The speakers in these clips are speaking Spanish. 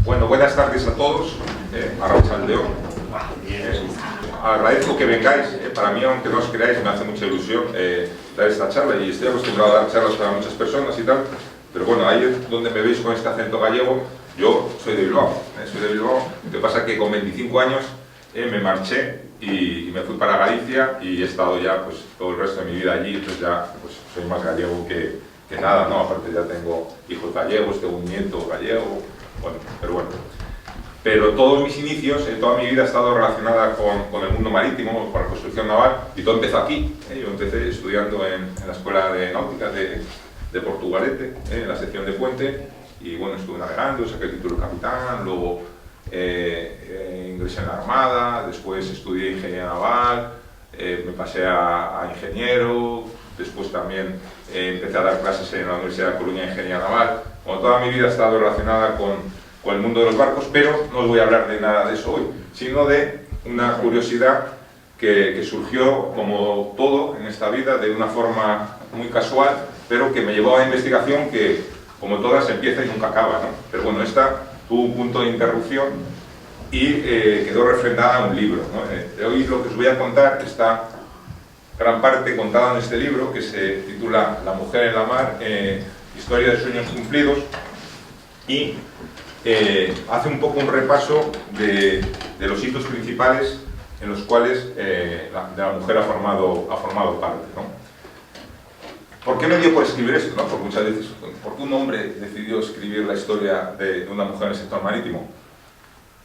Bueno, buenas tardes a todos, Arratsaldeon. Agradezco que vengáis, para mí, aunque no os creáis, me hace mucha ilusión dar esta charla, y estoy acostumbrado a dar charlas para muchas personas y tal, pero bueno, ahí es donde me veis con este acento gallego. Yo soy de Bilbao, lo que pasa es que con 25 años me marché y me fui para Galicia y he estado ya pues todo el resto de mi vida allí, entonces ya pues soy más gallego que nada, ¿no? Aparte ya tengo hijos gallegos, tengo un nieto gallego, bueno, pero todos mis inicios, toda mi vida ha estado relacionada con el mundo marítimo, con la construcción naval, y todo empezó aquí. Yo empecé estudiando en la Escuela de Náutica de Portugalete, en la sección de Puente, y bueno, estuve navegando, saqué el título de capitán, luego ingresé en la Armada, después estudié ingeniería naval, me pasé a ingeniero, después también empecé a dar clases en la Universidad de Coruña de Ingeniería Naval. Bueno, toda mi vida ha estado relacionada con el mundo de los barcos, pero no os voy a hablar de nada de eso hoy, sino de una curiosidad que surgió, como todo en esta vida, de una forma muy casual, pero que me llevó a una investigación que, como todas, empieza y nunca acaba, ¿no? Pero bueno, esta tuvo un punto de interrupción y quedó refrendada en un libro, ¿no? Hoy lo que os voy a contar está gran parte contada en este libro, que se titula La mujer en la mar, historia de sueños cumplidos, y hace un poco un repaso de los hitos principales en los cuales la mujer ha formado parte, ¿no? ¿Por qué me dio por escribir esto, no? Porque muchas veces, ¿por qué un hombre decidió escribir la historia de una mujer en el sector marítimo?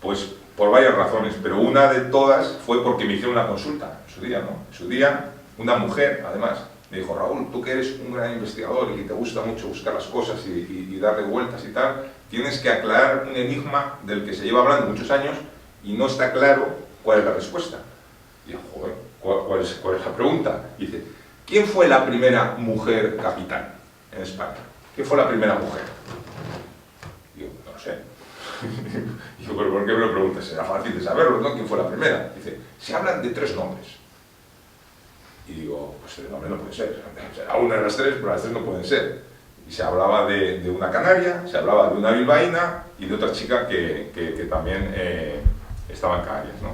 Pues por varias razones, pero una de todas fue porque me hicieron una consulta en su día, ¿no? En su día, una mujer, además, me dijo: Raúl, tú que eres un gran investigador y te gusta mucho buscar las cosas y darle vueltas y tal, tienes que aclarar un enigma del que se lleva hablando muchos años y no está claro cuál es la respuesta. Y yo, joder, ¿cuál es la pregunta? Y dice: ¿quién fue la primera mujer capitán en España? ¿Quién fue la primera mujer? Y yo, no lo sé. Y yo, ¿pero por qué me lo preguntas? Será fácil de saberlo, ¿no? ¿Quién fue la primera? Dice: se hablan de 3 nombres. Y digo, pues el nombre no puede ser. Será una de las 3, pero las 3 no pueden ser. Y se hablaba de una canaria, se hablaba de una bilbaína y de otra chica que también estaba en Canarias, ¿no?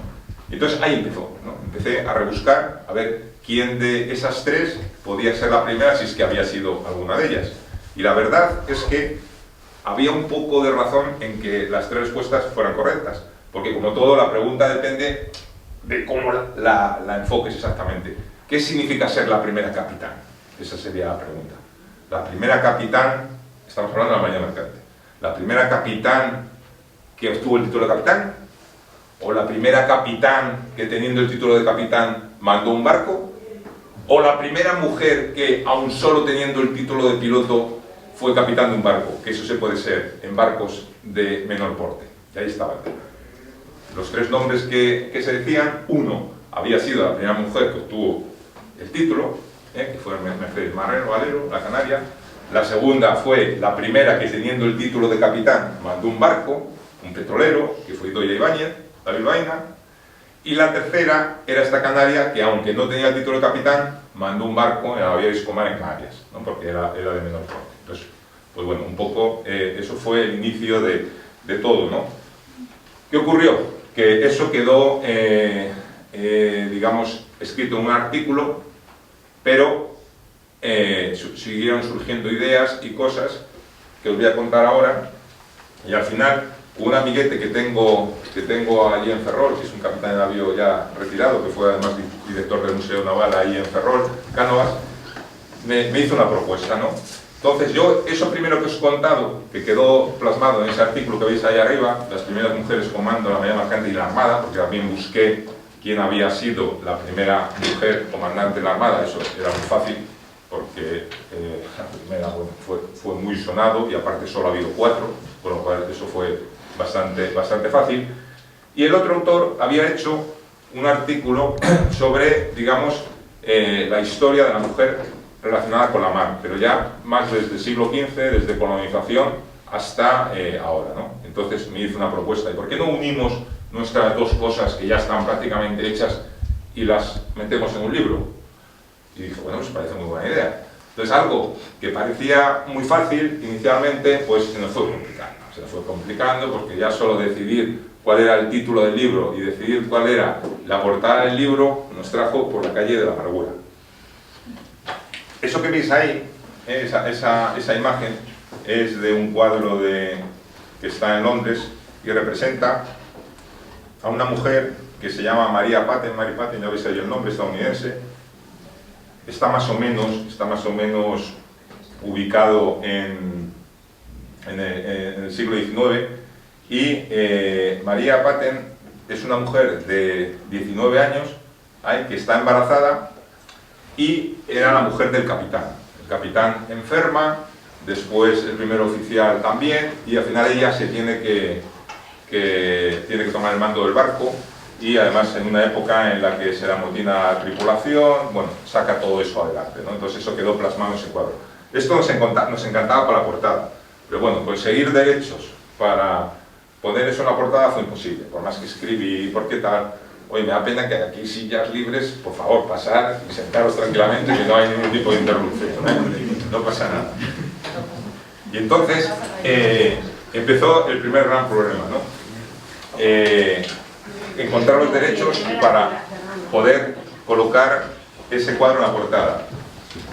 Y entonces ahí empezó, ¿no? Empecé a rebuscar, a ver quién de esas 3 podía ser la primera, si es que había sido alguna de ellas. Y la verdad es que había un poco de razón en que las 3 respuestas fueran correctas, porque como todo, la pregunta depende de cómo la enfoques exactamente. ¿Qué significa ser la primera capitán? Esa sería la pregunta. La primera capitán, estamos hablando de la Marina Mercante, la primera capitán que obtuvo el título de capitán, o la primera capitán que, teniendo el título de capitán, mandó un barco, o la primera mujer que, aun solo teniendo el título de piloto, fue capitán de un barco, que eso se puede ser en barcos de menor porte. Y ahí estaba el tema. Los 3 nombres que se decían: uno había sido la primera mujer que obtuvo el título, que fue Mercedes Valero, la canaria. La segunda fue la primera que, teniendo el título de capitán, mandó un barco, un petrolero, que fue Idoia Ibáñez, la bilbaína. Y la tercera era esta canaria que, aunque no tenía el título de capitán, mandó un barco en la Bahía de Iscomar, en Canarias, ¿no? Porque era de menor porte. Entonces, pues bueno, un poco eso fue el inicio de todo, ¿no? ¿Qué ocurrió? Que eso quedó, digamos, escrito en un artículo, pero siguieron surgiendo ideas y cosas que os voy a contar ahora, y al final un amiguete que tengo allí en Ferrol, que es un capitán de navío ya retirado, que fue además director del Museo Naval ahí en Ferrol, Cánovas, me hizo una propuesta, ¿no? Entonces yo, eso primero que os he contado, que quedó plasmado en ese artículo que veis ahí arriba, las primeras mujeres comando la Marina Mercante y la Armada, porque también busqué quién había sido la primera mujer comandante de la Armada. Eso era muy fácil, porque la primera, bueno, fue muy sonado, y aparte solo ha habido 4, con lo cual eso fue bastante fácil. Y el otro autor había hecho un artículo sobre, digamos, la historia de la mujer relacionada con la mar, pero ya más desde el siglo XV, desde colonización hasta ahora, ¿no? Entonces me hizo una propuesta: ¿y por qué no unimos nuestras 2 cosas que ya están prácticamente hechas y las metemos en un libro? Y dije, bueno, pues parece muy buena idea. Entonces, algo que parecía muy fácil inicialmente, pues se nos fue complicando. se fue complicando porque ya solo decidir cuál era el título del libro y decidir cuál era la portada del libro nos trajo por la calle de la amargura. Eso que veis ahí, esa imagen, es de un cuadro que está en Londres y representa a una mujer que se llama María Patten. Mary Patten, ya veis ahí el nombre, estadounidense. Está más o menos ubicado en el siglo XIX, y María Patten es una mujer de 19 años que está embarazada y era la mujer del capitán. El capitán enferma, después el primer oficial también, y al final ella se tiene que tomar el mando del barco, y además en una época en la que se le amotina la tripulación, bueno, saca todo eso adelante, ¿no? Entonces eso quedó plasmado en ese cuadro. Esto nos encantaba para la portada, pero bueno, conseguir derechos para poner eso en la portada fue imposible, por más que escribí, porque tal. Oye, me da pena que aquí sillas libres, por favor, pasar y sentaros tranquilamente, que no hay ningún tipo de interrupción, no pasa nada. Y entonces empezó el primer gran problema, ¿no? Encontrar los derechos para poder colocar ese cuadro en la portada.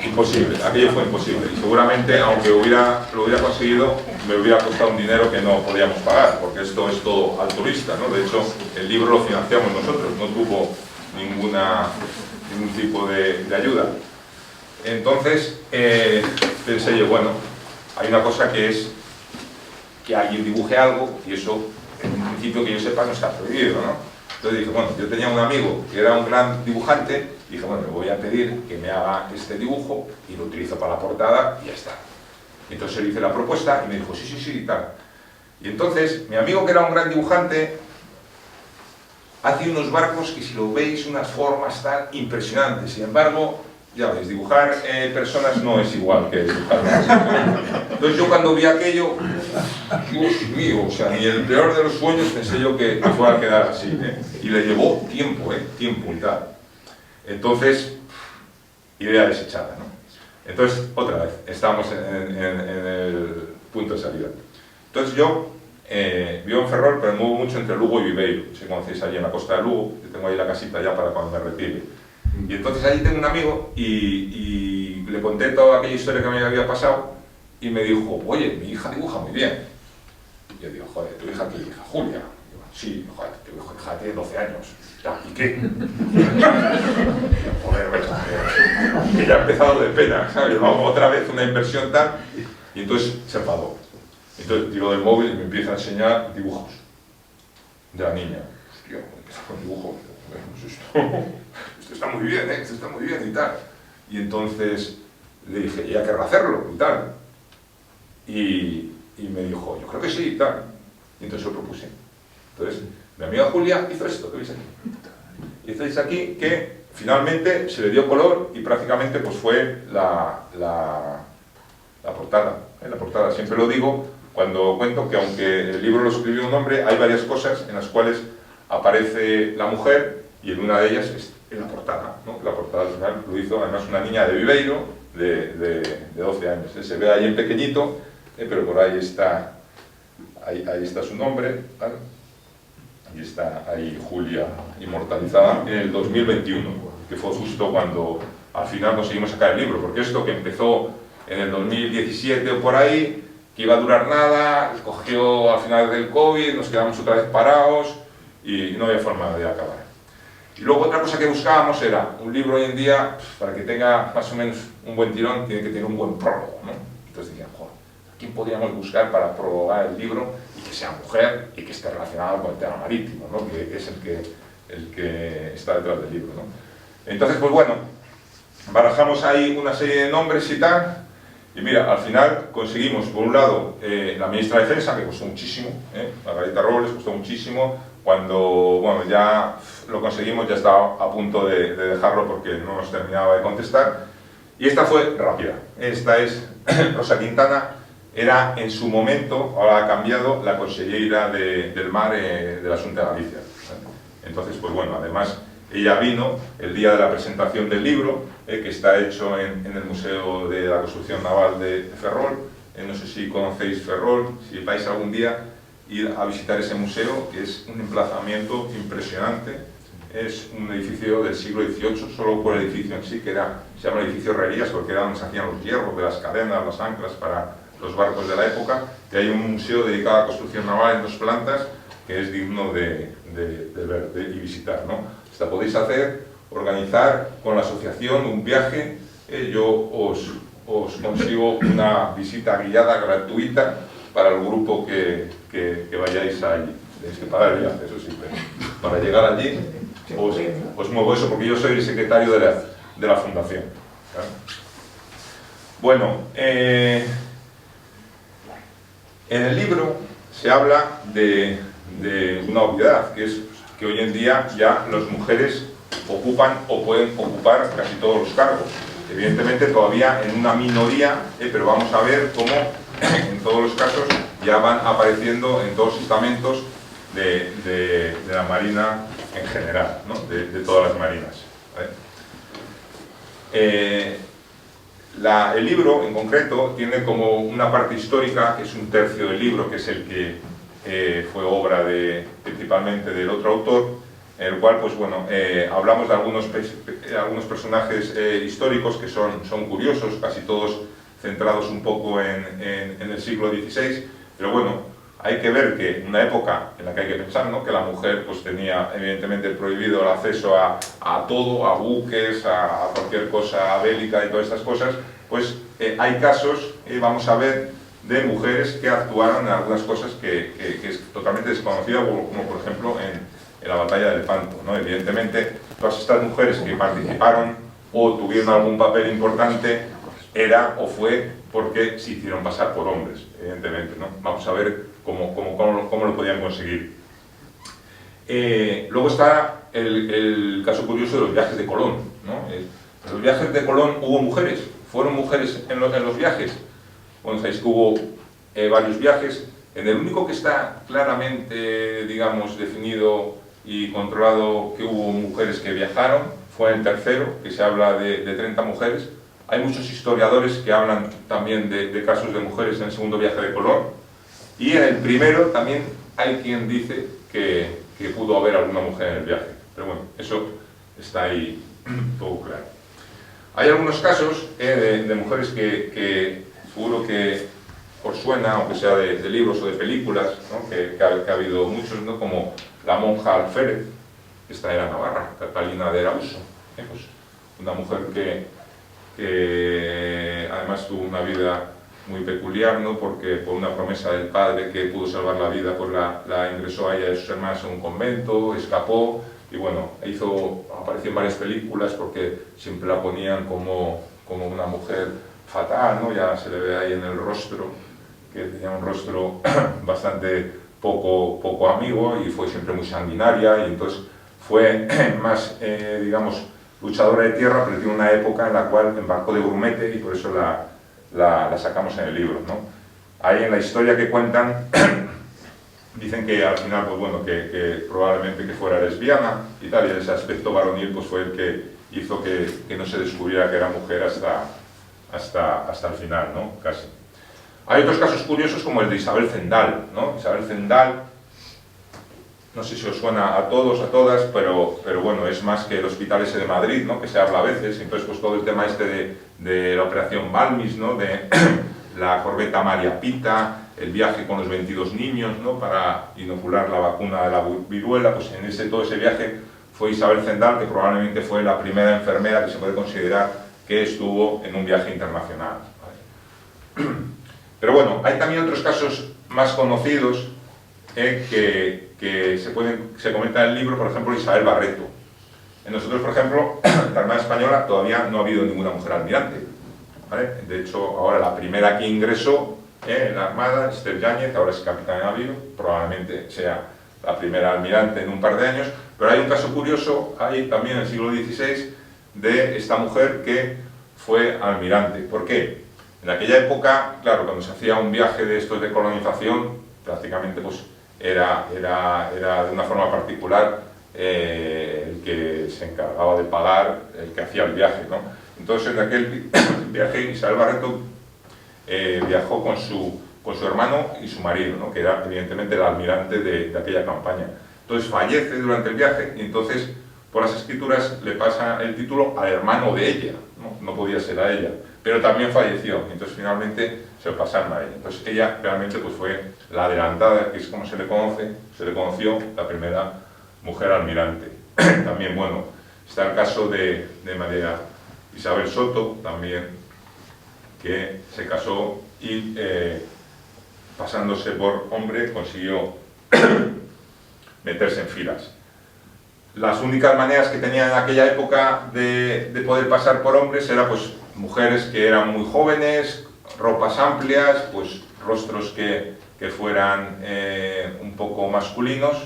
Imposible, aquello fue imposible. Y seguramente, aunque lo hubiera conseguido, me hubiera costado un dinero que no podíamos pagar, porque esto es todo altruista, ¿no? De hecho, el libro lo financiamos nosotros, no tuvo ningún tipo de ayuda. Entonces, pensé yo, bueno, hay una cosa que es que alguien dibuje algo, y eso, en un principio que yo sepa, no está prohibido, ¿no? Entonces dije, bueno, yo tenía un amigo que era un gran dibujante, y dije, bueno, le voy a pedir que me haga este dibujo y lo utilizo para la portada y ya está. Y entonces le hice la propuesta y me dijo, sí, y tal. Y entonces, mi amigo, que era un gran dibujante, hace unos barcos que, si lo veis, unas formas tan impresionantes. Sin embargo, ya veis, dibujar personas no es igual que dibujar personas. Entonces yo, cuando vi aquello, Dios mío, o sea, ni el peor de los sueños pensé yo que fuera a quedar así, y le llevó tiempo y tal. Entonces, idea desechada, ¿no? Entonces, otra vez, estamos en el punto de salida. Entonces yo vivo en Ferrol, pero me muevo mucho entre Lugo y Viveiro. Si conocéis allí en la costa de Lugo, yo tengo ahí la casita ya para cuando me retire. Y entonces allí tengo un amigo y le conté toda aquella historia que me había pasado, y me dijo, oye, mi hija dibuja muy bien. Y yo digo, joder, ¿tu hija qué hija? Julia. Y digo, sí, joder, tu hija tiene 12 años. Ya, ¿y qué? Joder, que ya ha empezado de pena, ¿sabes? Vamos, otra vez una inversión tal. Y entonces se enfadó. Entonces tiro del móvil y me empieza a enseñar dibujos de la niña. Hostia, empieza con dibujos. Esto está muy bien, esto está muy bien y tal. Y entonces le dije, ella querrá hacerlo y tal. Y me dijo, yo creo que sí y tal. Y entonces lo propuse. Entonces, mi amiga Julia hizo esto, que veis aquí. Hizo aquí que finalmente se le dio color y prácticamente pues fue la portada. La portada, siempre lo digo cuando cuento que, aunque el libro lo escribió un hombre, hay varias cosas en las cuales aparece la mujer, y en una de ellas es en la portada, ¿no? La portada al final lo hizo además una niña de Viveiro de 12 años. Se ve ahí en pequeñito, pero por ahí está su nombre, ¿vale? Y está ahí Julia inmortalizada en el 2021, que fue justo cuando al final conseguimos sacar el libro, porque esto, que empezó en el 2017 o por ahí, que iba a durar nada, cogió al final del COVID, nos quedamos otra vez parados y no había forma de acabar. Y luego otra cosa que buscábamos era, un libro hoy en día, para que tenga más o menos un buen tirón, tiene que tener un buen prólogo, ¿no? Entonces decían, joder, ¿a quién podríamos buscar para prologar el libro y que sea mujer y que esté relacionado con el tema marítimo, ¿no? Que es el que está detrás del libro, ¿no? Entonces, pues bueno, barajamos ahí una serie de nombres y tal, y mira, al final conseguimos, por un lado, la ministra de Defensa, que costó muchísimo, Margarita Robles, costó muchísimo. Cuando, bueno, ya lo conseguimos, ya estaba a punto de dejarlo porque no nos terminaba de contestar. Y esta fue rápida. Esta es Rosa Quintana, era en su momento, ahora ha cambiado, la consellera del Mar de la Xunta de Galicia. Entonces, pues bueno, además ella vino el día de la presentación del libro, que está hecho en el Museo de la Construcción Naval de Ferrol, no sé si conocéis Ferrol, si vais algún día, ir a visitar ese museo, que es un emplazamiento impresionante. Es un edificio del siglo XVIII, solo por el edificio en sí, que se llama edificio Herrerías, porque era donde se hacían los hierros de las cadenas, las anclas para los barcos de la época, y hay un museo dedicado a la construcción naval en 2 plantas, que es digno de ver y visitar, ¿no? Hasta podéis organizar con la asociación un viaje, yo os consigo una visita guiada gratuita para el grupo que vayáis allí. Tenéis que pagar el viaje, eso sí, pero para llegar allí os muevo eso, porque yo soy el secretario de la fundación, ¿claro? Bueno, en el libro se habla de una obviedad, que es que hoy en día ya las mujeres ocupan o pueden ocupar casi todos los cargos. Evidentemente todavía en una minoría, pero vamos a ver cómo en todos los casos ya van apareciendo en todos los estamentos de la Marina en general, ¿no? de todas las marinas, ¿vale? El libro en concreto tiene como una parte histórica, que es 1/3 del libro, que es el que fue obra principalmente del otro autor, en el cual pues, bueno, hablamos de algunos personajes históricos que son curiosos, casi todos centrados un poco en el siglo XVI, pero bueno, hay que ver que en una época en la que hay que pensar, ¿no?, que la mujer pues tenía evidentemente prohibido el acceso a todo, a buques, a cualquier cosa bélica y todas estas cosas, pues hay casos, vamos a ver, de mujeres que actuaron en algunas cosas que es totalmente desconocida, como por ejemplo en la batalla de Lepanto, ¿no? Evidentemente todas estas mujeres que participaron o tuvieron algún papel importante era o fue porque se hicieron pasar por hombres, evidentemente, ¿no? Vamos a ver cómo lo podían conseguir. Luego está el caso curioso de los viajes de Colón, ¿no? En los viajes de Colón hubo mujeres, fueron mujeres en los viajes. Bueno, sabéis que hubo varios viajes. En el único que está claramente, digamos, definido y controlado que hubo mujeres que viajaron fue el tercero, que se habla de 30 mujeres. Hay muchos historiadores que hablan también de casos de mujeres en el segundo viaje de Colón. Y en el primero también hay quien dice que pudo haber alguna mujer en el viaje. Pero bueno, eso está ahí todo claro. Hay algunos casos de mujeres que seguro que os suena, aunque sea de libros o de películas, ¿no?, que ha habido muchos, ¿no?, como la monja Alférez, esta era navarra, Catalina de Arauso, pues una mujer que además tuvo una vida muy peculiar, ¿no?, porque por una promesa del padre que pudo salvar la vida, pues la ingresó a ella y a sus hermanas en un convento, escapó, y bueno, apareció en varias películas porque siempre la ponían como una mujer fatal, ¿no? Ya se le ve ahí en el rostro, que tenía un rostro bastante poco amigo, y fue siempre muy sanguinaria, y entonces fue más, digamos, luchadora de tierra, pero tiene una época en la cual embarcó de grumete, y por eso la sacamos en el libro, ¿no? Ahí en la historia que cuentan dicen que al final, pues bueno, que probablemente que fuera lesbiana y tal, y ese aspecto varonil pues fue el que hizo que no se descubriera que era mujer hasta el final, ¿no? Casi. Hay otros casos curiosos como el de Isabel Zendal, ¿no? Isabel Zendal, no sé si os suena a todos, a todas, pero bueno, es más que el hospital ese de Madrid, ¿no?, que se habla a veces. Entonces pues todo el tema este de la operación Balmis, ¿no?, de la corbeta María Pita, el viaje con los 22 niños, ¿no?, para inocular la vacuna de la viruela, pues en todo ese viaje fue Isabel Zendal, que probablemente fue la primera enfermera que se puede considerar que estuvo en un viaje internacional, ¿vale? Pero bueno, hay también otros casos más conocidos que se comenta en el libro, por ejemplo, Isabel Barreto. En nosotros, por ejemplo, en la Armada Española todavía no ha habido ninguna mujer almirante, ¿vale? De hecho, ahora la primera que ingresó en la Armada, Esther Yáñez, ahora es capitán de navío, probablemente sea la primera almirante en un par de años, pero hay un caso curioso, ahí también en el siglo XVI, de esta mujer que fue almirante. ¿Por qué? En aquella época, claro, cuando se hacía un viaje de estos de colonización, prácticamente pues era de una forma particular el que se encargaba de pagar el que hacía el viaje, ¿no? Entonces en aquel viaje Isabel Barreto viajó con su hermano y su marido, ¿no? Que era evidentemente el almirante de aquella campaña. Entonces fallece durante el viaje y entonces por las escrituras le pasa el título al hermano de ella, no podía ser a ella, pero también falleció, entonces finalmente se lo pasaron a ella. Entonces ella realmente pues, fue la adelantada, que es como se le conoció la primera mujer almirante. También, bueno, está el caso de María Isabel Soto, también, que se casó y pasándose por hombre consiguió meterse en filas. Las únicas maneras que tenían en aquella época de poder pasar por hombres eran pues mujeres que eran muy jóvenes, ropas amplias, pues rostros que fueran un poco masculinos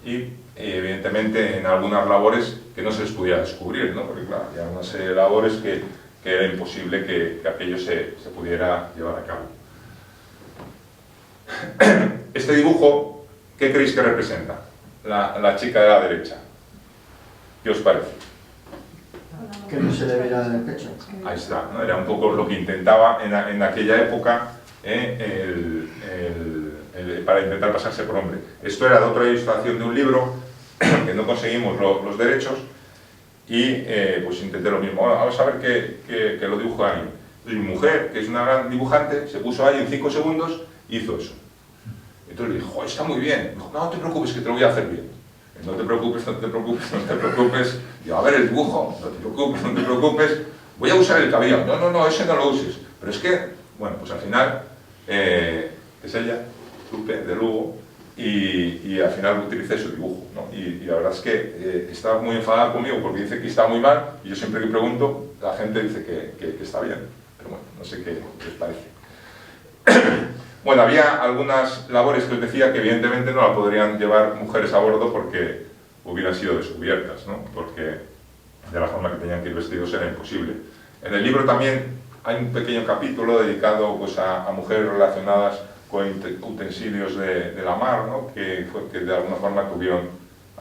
y evidentemente en algunas labores que no se les pudiera descubrir, ¿no? Porque claro, había una serie de labores que era imposible que aquello se pudiera llevar a cabo. Este dibujo, ¿qué creéis que representa? La chica de la derecha. ¿Qué os parece? Que no se le viera en el pecho. Ahí está, ¿no? Era un poco lo que intentaba en aquella época para intentar pasarse por hombre. Esto era de otra ilustración de un libro que no conseguimos los derechos y pues intenté lo mismo. Vamos a ver que lo dibujo ahí. Mi mujer, que es una gran dibujante, se puso ahí en 5 segundos y hizo eso. Entonces le dije, "Jo, está muy bien". Dijo, no te preocupes, que te lo voy a hacer bien. No te preocupes, no te preocupes, no te preocupes. Digo, a ver el dibujo, no te preocupes, no te preocupes. Voy a usar el cabello. No, no, no, ese no lo uses. Pero es que, bueno, pues al final es ella, Lupe, de Lugo, y al final utilicé su dibujo, ¿no? Y la verdad es que está muy enfadada conmigo porque dice que está muy mal, y yo siempre que pregunto, la gente dice que está bien. Pero bueno, no sé qué les parece. Bueno, había algunas labores que os decía que evidentemente no la podrían llevar mujeres a bordo porque hubieran sido descubiertas, ¿no? Porque de la forma que tenían que ir vestidos era imposible. En el libro también hay un pequeño capítulo dedicado pues, a mujeres relacionadas con utensilios de la mar, ¿no? que de alguna forma tuvieron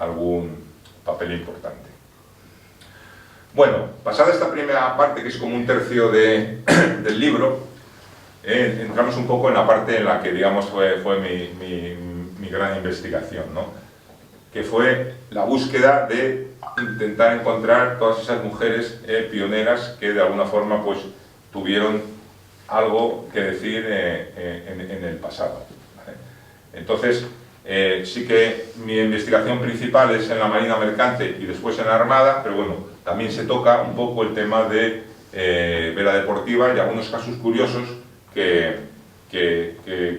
algún papel importante. Bueno, pasada esta primera parte, que es como un tercio del libro, entramos un poco en la parte en la que, digamos, fue mi gran investigación, ¿no? Que fue la búsqueda de intentar encontrar todas esas mujeres pioneras que de alguna forma pues, tuvieron algo que decir en el pasado, ¿vale? Entonces, sí que mi investigación principal es en la Marina Mercante y después en la Armada, pero bueno, también se toca un poco el tema de vela deportiva y algunos casos curiosos que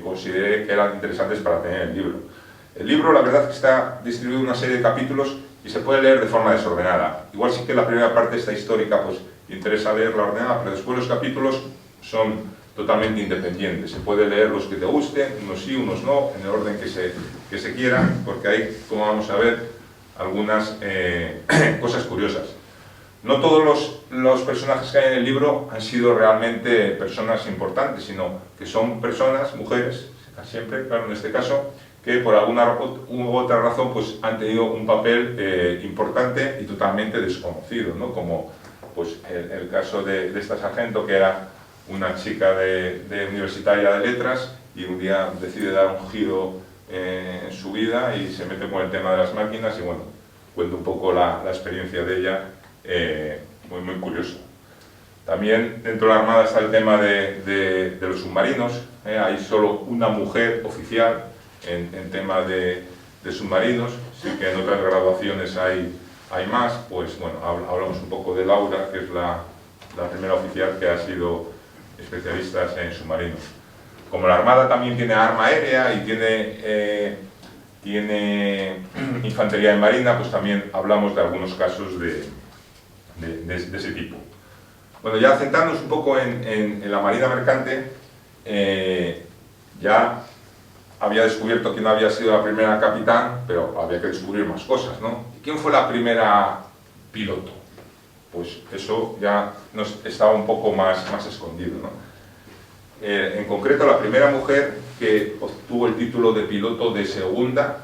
consideré que eran interesantes para tener el libro. El libro, la verdad, es que está distribuido en una serie de capítulos y se puede leer de forma desordenada. Igual sí que la primera parte, esta histórica, pues interesa leerla ordenada, pero después los capítulos son totalmente independientes. Se puede leer los que te gusten, unos sí, unos no, en el orden que se quieran, porque hay, como vamos a ver, algunas cosas curiosas. No todos los personajes que hay en el libro han sido realmente personas importantes, sino que son personas, mujeres, siempre, claro, en este caso, que por alguna u otra razón pues, han tenido un papel importante y totalmente desconocido, ¿no? Como pues, el caso de esta sargento, que era una chica universitaria de letras y un día decide dar un giro en su vida y se mete con el tema de las máquinas y bueno, cuento un poco la experiencia de ella, muy curioso. También dentro de la Armada está el tema de los submarinos. Hay solo una mujer oficial en tema de submarinos, sí que en otras graduaciones hay más. Pues bueno, hablamos un poco de Laura, que es la primera oficial que ha sido especialista en submarinos. Como la Armada también tiene arma aérea y tiene infantería de marina, pues también hablamos de algunos casos de ese tipo. Bueno, ya centrándonos un poco en la Marina Mercante, ya había descubierto quién había sido la primera capitán, pero había que descubrir más cosas, ¿no? ¿Quién fue la primera piloto? Pues eso ya estaba un poco más escondido, ¿no? En concreto, la primera mujer que obtuvo el título de piloto de segunda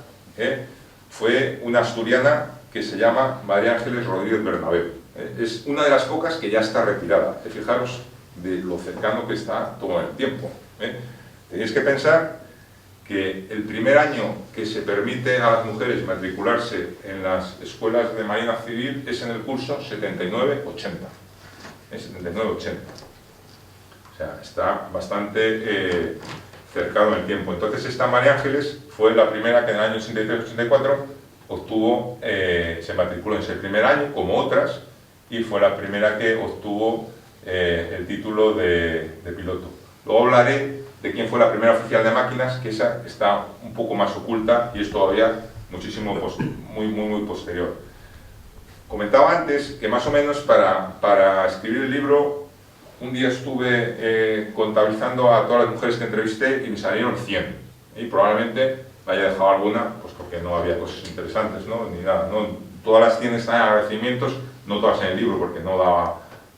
fue una asturiana que se llama María Ángeles Rodríguez Bernabé. Es una de las pocas que ya está retirada. Fijaros, de lo cercano que está todo el tiempo. Tenéis que pensar que el primer año que se permite a las mujeres matricularse en las escuelas de Marina Civil es en el curso 79-80. 79-80. O sea, está bastante cercano en el tiempo. Entonces esta María Ángeles fue la primera que en el año 83-84 obtuvo, se matriculó en ese primer año, como otras, y fue la primera que obtuvo el título de piloto. Luego hablaré de quién fue la primera oficial de máquinas, que esa está un poco más oculta y es todavía muchísimo muy posterior. Comentaba antes que más o menos para escribir el libro, un día estuve contabilizando a todas las mujeres que entrevisté y me salieron 100. Y probablemente me haya dejado alguna, pues porque no había cosas interesantes, ¿no? Ni nada, ¿no? Todas las 100 están en agradecimientos, no todas en el libro, porque no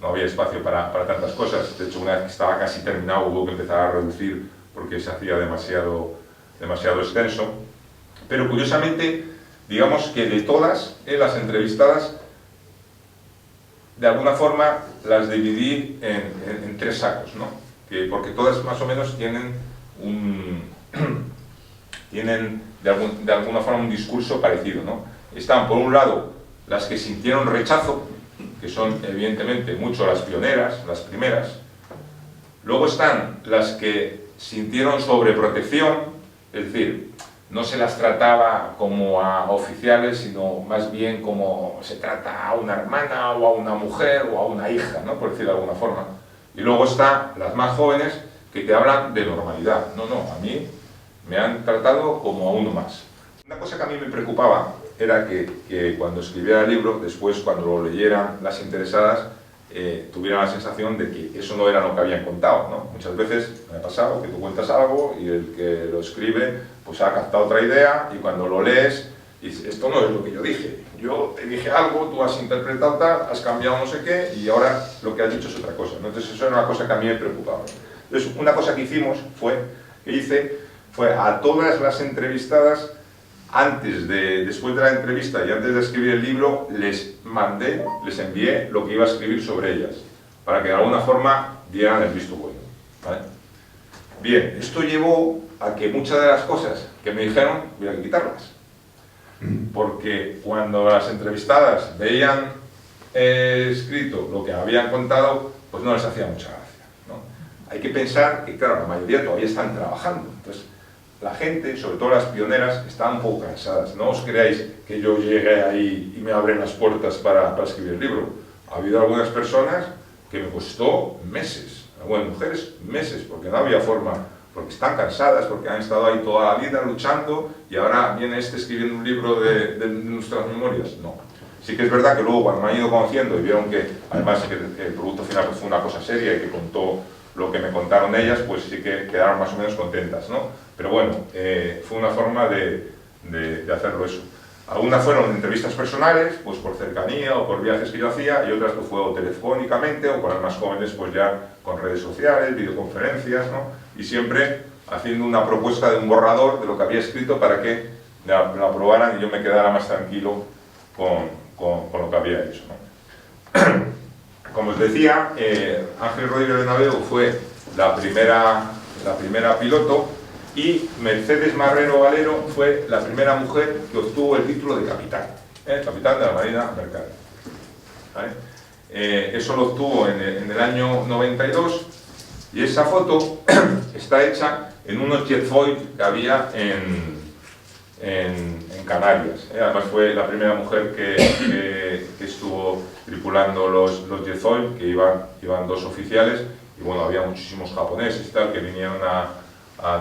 había espacio para tantas cosas. De hecho, una vez que estaba casi terminado, hubo que empezar a reducir porque se hacía demasiado extenso. Pero curiosamente, digamos que de todas las entrevistadas, de alguna forma las dividí en 3 sacos, ¿no? Porque todas más o menos tienen de alguna forma un discurso parecido, ¿no? Están, por un lado, las que sintieron rechazo, que son evidentemente mucho las pioneras, las primeras. Luego están las que sintieron sobreprotección, es decir, no se las trataba como a oficiales, sino más bien como se trata a una hermana o a una mujer o a una hija, ¿no? Por decirlo de alguna forma. Y luego están las más jóvenes que te hablan de normalidad. No, a mí me han tratado como a uno más. Una cosa que a mí me preocupaba era que cuando escribiera el libro, después cuando lo leyeran las interesadas, tuvieran la sensación de que eso no era lo que habían contado, ¿no? Muchas veces me ha pasado que tú cuentas algo y el que lo escribe pues ha captado otra idea y cuando lo lees dices, esto no es lo que yo dije. Yo te dije algo, tú has interpretado tal, has cambiado no sé qué y ahora lo que has dicho es otra cosa, ¿no? Entonces eso era una cosa que a mí me preocupaba. Entonces una cosa que hice fue a todas las entrevistadas, después de la entrevista y antes de escribir el libro, les envié lo que iba a escribir sobre ellas, para que de alguna forma dieran el visto bueno, ¿vale? Bien, esto llevó a que muchas de las cosas que me dijeron hubiera que quitarlas, porque cuando las entrevistadas veían escrito lo que habían contado, pues no les hacía mucha gracia, ¿no? Hay que pensar que, claro, la mayoría todavía están trabajando, entonces la gente, sobre todo las pioneras, están un poco cansadas. No os creáis que yo llegué ahí y me abren las puertas para escribir el libro. Ha habido algunas personas que me costó meses, algunas mujeres meses, porque no había forma, porque están cansadas, porque han estado ahí toda la vida luchando y ahora viene escribiendo un libro de nuestras memorias. No. Sí que es verdad que luego cuando me han ido conociendo y vieron que además que el producto final pues, fue una cosa seria y que contó lo que me contaron ellas, pues sí que quedaron más o menos contentas, ¿no? Pero bueno, fue una forma de hacerlo eso. Algunas fueron entrevistas personales, pues por cercanía o por viajes que yo hacía, y otras pues fue o telefónicamente, o con las más jóvenes pues ya con redes sociales, videoconferencias, ¿no? Y siempre haciendo una propuesta de un borrador de lo que había escrito para que me lo aprobaran y yo me quedara más tranquilo con lo que había hecho, ¿no? Como os decía, Ángel Rodríguez de Navego fue la primera piloto y Mercedes Marrero Valero fue la primera mujer que obtuvo el título de capitán, capitán de la Marina Mercante. ¿Vale? Eso lo obtuvo en el año 92 y esa foto está hecha en unos jet foil que había en Canarias. Además fue la primera mujer que estuvo tripulando los jet foil, que iban 2 oficiales y bueno, había muchísimos japoneses y tal que vinieron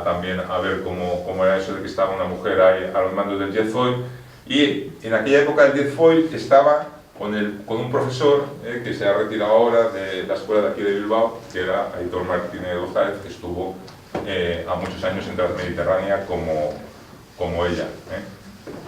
también a ver cómo era eso de que estaba una mujer ahí a los mandos del jet foil. Y en aquella época el jet foil estaba con un profesor que se ha retirado ahora de la escuela de aquí de Bilbao, que era Aitor Martínez González, que estuvo a muchos años en Transmediterránea como ella.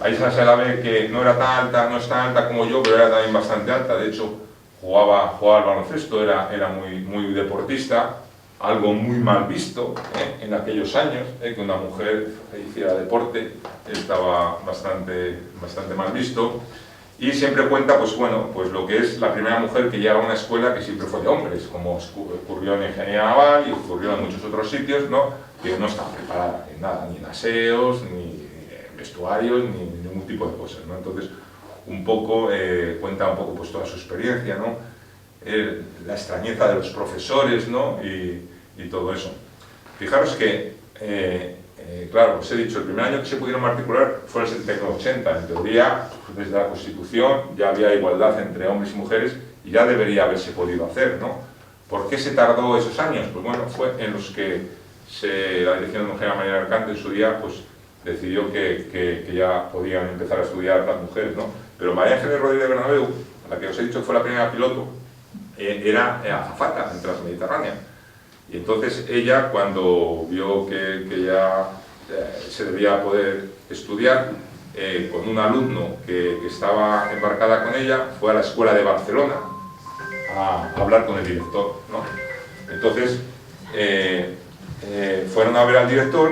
Ahí se la ve que no era tan alta, no es tan alta como yo, pero era también bastante alta. De hecho, jugaba al baloncesto, era muy deportista, algo muy mal visto en aquellos años, que una mujer hiciera deporte estaba bastante mal visto. Y siempre cuenta, pues bueno, pues lo que es la primera mujer que llega a una escuela que siempre fue de hombres, como ocurrió en Ingeniería Naval y ocurrió en muchos otros sitios, ¿no? Que no estaba preparada en nada, ni en aseos, ni en vestuarios, ni ningún tipo de cosas, ¿no? Entonces, un poco, cuenta un poco pues toda su experiencia, ¿no? La extrañeza de los profesores, ¿no? Y todo eso. Fijaros que, claro, os he dicho, el primer año que se pudieron matricular fue el 79-80. En teoría, desde la Constitución ya había igualdad entre hombres y mujeres y ya debería haberse podido hacer, ¿no? ¿Por qué se tardó esos años? Pues bueno, fue en los que la Dirección de Mujer Marina Mercante en su día pues, decidió que ya podían empezar a estudiar las mujeres, ¿no? Pero María Ángeles Rodríguez Bernabéu, la que os he dicho que fue la primera piloto, era azafata en Transmediterránea. Y entonces ella, cuando vio que ya se debía poder estudiar, con un alumno que estaba embarcada con ella, fue a la escuela de Barcelona a hablar con el director, ¿no? Entonces, fueron a ver al director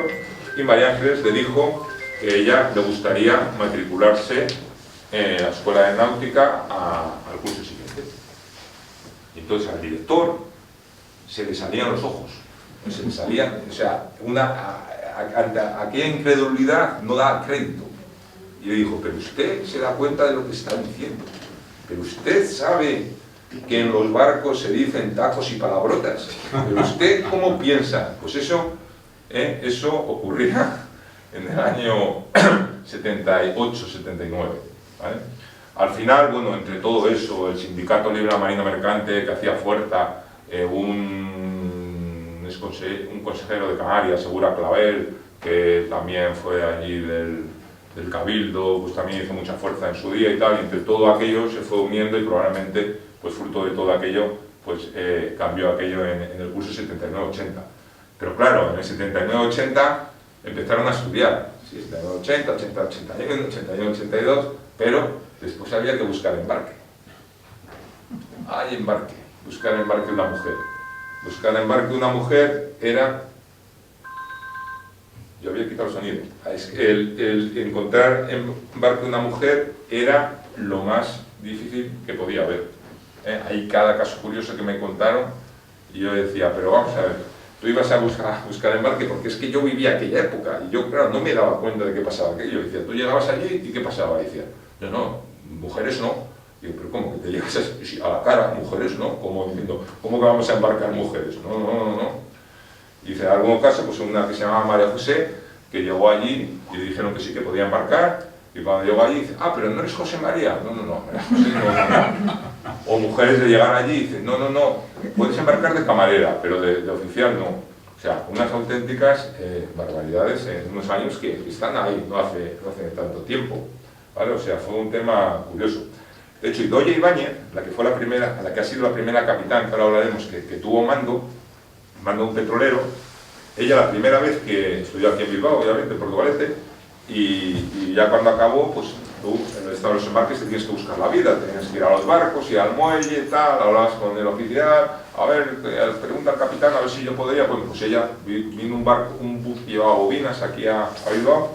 y María Ángeles le dijo que ella le gustaría matricularse en la escuela de náutica al curso siguiente. Y entonces al director se le salían los ojos, se le salían, o sea, aquella incredulidad no da crédito. Y le dijo, pero usted se da cuenta de lo que está diciendo, pero usted sabe que en los barcos se dicen tacos y palabrotas, pero usted ¿cómo piensa? Pues eso ocurría en el año 78, 79, ¿vale? Al final, bueno, entre todo eso, el Sindicato Libre Marino Mercante que hacía fuerza, un consejero de Canarias, Segura Clavel, que también fue allí del Cabildo, pues también hizo mucha fuerza en su día y tal, y entre todo aquello se fue uniendo y probablemente, pues fruto de todo aquello, pues cambió aquello en el curso 79-80. Pero claro, en el 79-80 empezaron a estudiar, 79-80, 80-81, 81-82, pero después había que buscar embarque. Hay embarque, buscar embarque de una mujer. Buscar embarque de una mujer era... Yo había quitado el sonido. El encontrar embarque de una mujer era lo más difícil que podía haber. Hay cada caso curioso que me contaron y yo decía, pero vamos a ver, tú ibas a buscar embarque porque es que yo vivía aquella época y yo, claro, no me daba cuenta de qué pasaba aquello. Yo decía, tú llegabas allí y ¿qué pasaba? Y decía, no, mujeres no. Digo, pero ¿cómo que te llegas a la cara? Mujeres no. Como diciendo, ¿cómo que vamos a embarcar mujeres? No. Y dice, en algún caso, pues una que se llamaba María José, que llegó allí y le dijeron que sí que podía embarcar, y cuando llegó allí dice, pero no eres José María. No, María José no. O mujeres de llegar allí y dicen, no, puedes embarcar de camarera, pero de oficial no. O sea, unas auténticas barbaridades en unos años que están ahí, no hace tanto tiempo, ¿vale? O sea, fue un tema curioso. De hecho, Idoia Ibáñez, la que fue la primera, la que ha sido la primera capitán, que ahora hablaremos, que tuvo mando un petrolero, ella la primera vez que estudió aquí en Bilbao, obviamente, en Portugalete, y ya cuando acabó, pues tú en el estado de los embarques te tienes que buscar la vida, tenías que ir a los barcos, ir al muelle, tal, hablabas con el oficial, a ver, pregunta al capitán a ver si yo podría. Bueno, pues ella vino un buque que llevaba bobinas aquí a Bilbao,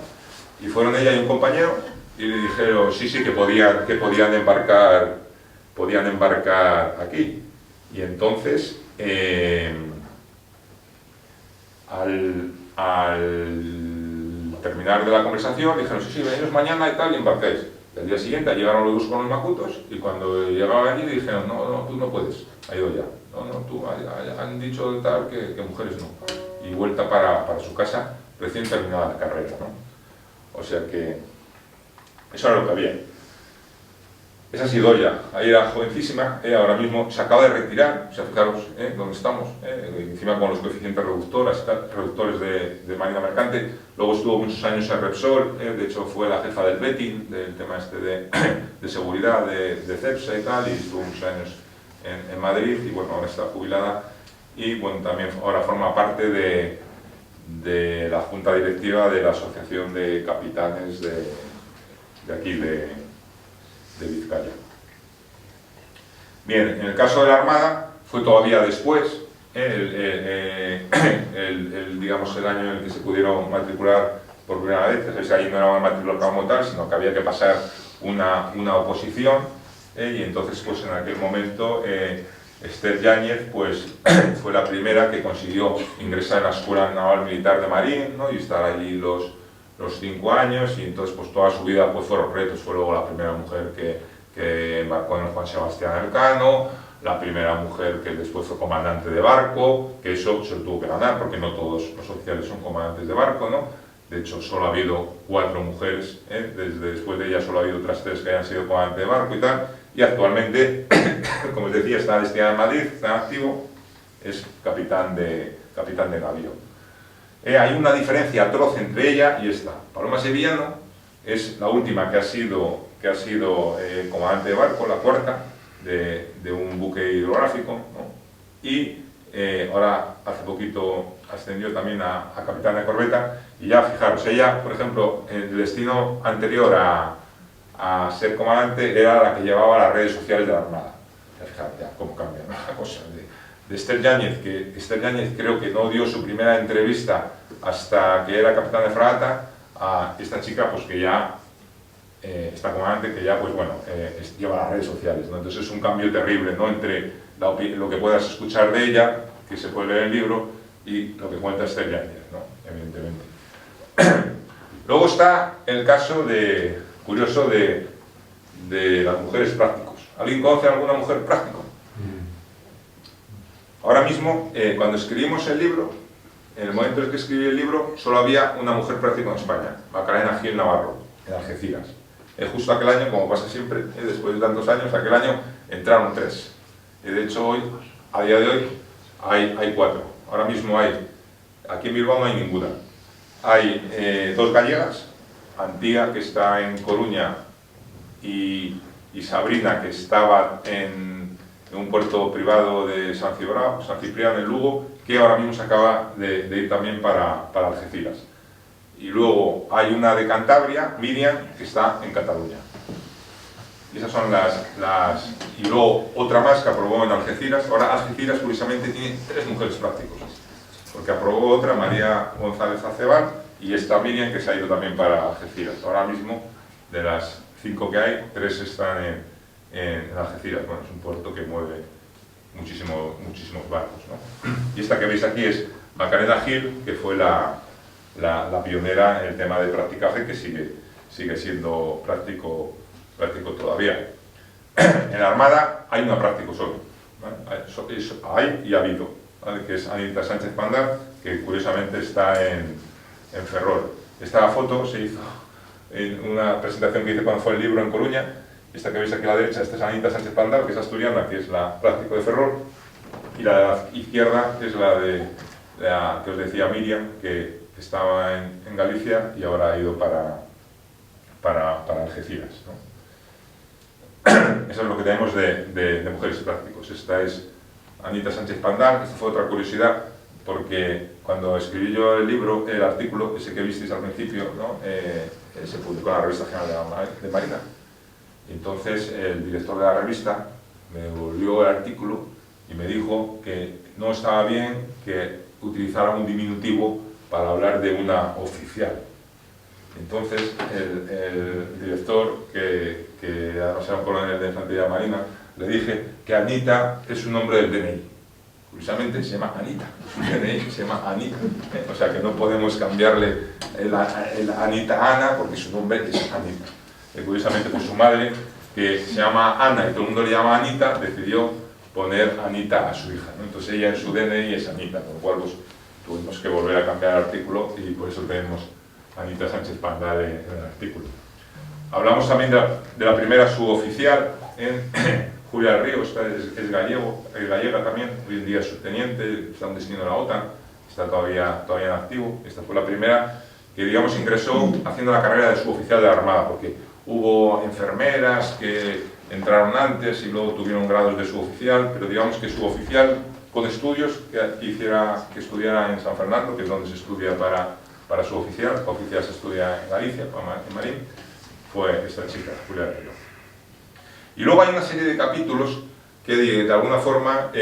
y fueron ella y un compañero, y le dijeron sí que podían embarcar aquí. Y entonces, al terminar de la conversación, dijeron sí, venid mañana y tal, y embarcáis. Y al día siguiente llegaron los dos con los macutos, y cuando llegaban allí dijeron, no, tú no puedes, ha ido ya. No, tú, han dicho tal que mujeres no. Y vuelta para su casa, recién terminada la carrera, ¿no? O sea que eso era lo que había. Esa ha sido Idoia, ahí era jovencísima, ahora mismo se acaba de retirar, o sea, fijaros dónde estamos, encima con los coeficientes reductores de Marina Mercante. Luego estuvo muchos años en Repsol, de hecho fue la jefa del betting, del tema este de seguridad de CEPSA y tal, y estuvo muchos años en Madrid, y bueno, ahora está jubilada, y bueno, también ahora forma parte de la junta directiva de la Asociación de Capitanes de aquí de Vizcaya. Bien, en el caso de la Armada fue todavía después, digamos el año en el que se pudieron matricular por primera vez. Entonces ahí no era una matrícula como tal, sino que había que pasar una oposición, y entonces pues en aquel momento Esther Yáñez pues fue la primera que consiguió ingresar en la Escuela Naval Militar de Marín, ¿no? Y estar allí los 5 años, y entonces pues toda su vida pues fueron retos. Fue luego la primera mujer que embarcó en el Juan Sebastián Elcano, la primera mujer que después fue comandante de barco, que eso se lo tuvo que ganar porque no todos los oficiales son comandantes de barco, ¿no? De hecho solo ha habido 4 mujeres, después de ella solo ha habido otras 3 que hayan sido comandantes de barco y tal, y actualmente, como os decía, está destinada en Madrid, está en activo, es capitán de navío. Hay una diferencia atroz entre ella y esta. Paloma Sevillano es la última que ha sido comandante de barco, la 4ª, de un buque hidrográfico, ¿no? Y ahora hace poquito ascendió también a capitán de corbeta, y ya fijaros, ella, por ejemplo, el destino anterior a ser comandante era la que llevaba las redes sociales de la Armada. Ya fijaros, ya cómo cambia, ¿no? La cosa de Esther Yáñez, que Esther Yáñez creo que no dio su primera entrevista hasta que era capitán de fragata, a esta chica pues que ya esta comandante que ya pues bueno lleva las redes sociales, ¿no? Entonces es un cambio terrible, ¿no? Entre lo que puedas escuchar de ella, que se puede leer en el libro, y lo que cuenta Esther Yáñez, ¿no? Evidentemente. Luego está el caso curioso de las mujeres prácticos. ¿Alguien conoce a alguna mujer práctico? Ahora mismo, cuando escribimos el libro, en el momento en que escribí el libro, solo había una mujer práctico en España, Macarena Gil Navarro, en Algeciras. Justo aquel año, como pasa siempre, después de tantos años, aquel año entraron 3. Y de hecho hoy, a día de hoy, hay 4. Ahora mismo aquí en Bilbao no hay ninguna. Hay 2 gallegas, Antía, que está en Coruña, y Sabrina, que estaba en un puerto privado de San Cipriano, en Lugo, que ahora mismo se acaba de ir también para Algeciras. Y luego hay una de Cantabria, Miriam, que está en Cataluña. Y esas son y luego otra más que aprobó en Algeciras. Ahora Algeciras, curiosamente, tiene 3 mujeres prácticos, porque aprobó otra, María González Acebal, y esta Miriam, que se ha ido también para Algeciras. Ahora mismo, de las 5 que hay, 3 están en Algeciras. Bueno, es un puerto que mueve muchísimos barcos, ¿no? Y esta que veis aquí es Macarena Gil, que fue la pionera en el tema de practicaje, que sigue siendo práctico todavía. En la Armada hay una práctico solo, ¿vale? Hay y ha habido, ¿vale? Que es Anita Sánchez Pandal, que curiosamente está en Ferrol. Esta foto se hizo en una presentación que hice cuando fue el libro en Coruña. Esta que veis aquí a la derecha, esta es Anita Sánchez Pandal, que es asturiana, que es la práctico de Ferrol, y la de la izquierda es la que os decía Miriam, que estaba en Galicia y ahora ha ido para Algeciras, ¿no? Eso es lo que tenemos de mujeres prácticos. Esta es Anita Sánchez Pandal. Esta fue otra curiosidad, porque cuando escribí yo el libro, el artículo, ese que visteis al principio, ¿no? Se publicó en la Revista General de Marina. Y entonces el director de la revista me devolvió el artículo y me dijo que no estaba bien que utilizara un diminutivo para hablar de una oficial. Entonces el director, que además era un coronel de infantería marina, le dije que Anita es un nombre del DNI. Curiosamente se llama Anita, su DNI se llama Anita. O sea que no podemos cambiarle el Anita Ana, porque su nombre es Anita. Curiosamente, pues su madre, que se llama Ana y todo el mundo le llama Anita, decidió poner Anita a su hija, ¿no? Entonces ella en su DNI es Anita, con lo cual pues, tuvimos que volver a cambiar el artículo y por eso tenemos Anita Sánchez Pandal en el artículo. Hablamos también de la primera suboficial, Julia del Río. Esta es gallega también, hoy en día es subteniente, está un destino de la OTAN, está todavía en activo. Esta fue la primera que, digamos, ingresó haciendo la carrera de suboficial de la Armada, porque hubo enfermeras que entraron antes y luego tuvieron grados de suboficial, pero digamos que suboficial con estudios que estudiara en San Fernando, que es donde se estudia para suboficial. Oficial se estudia en Galicia, en Marín, fue esta chica, Julia del Río. Y luego hay una serie de capítulos que de alguna forma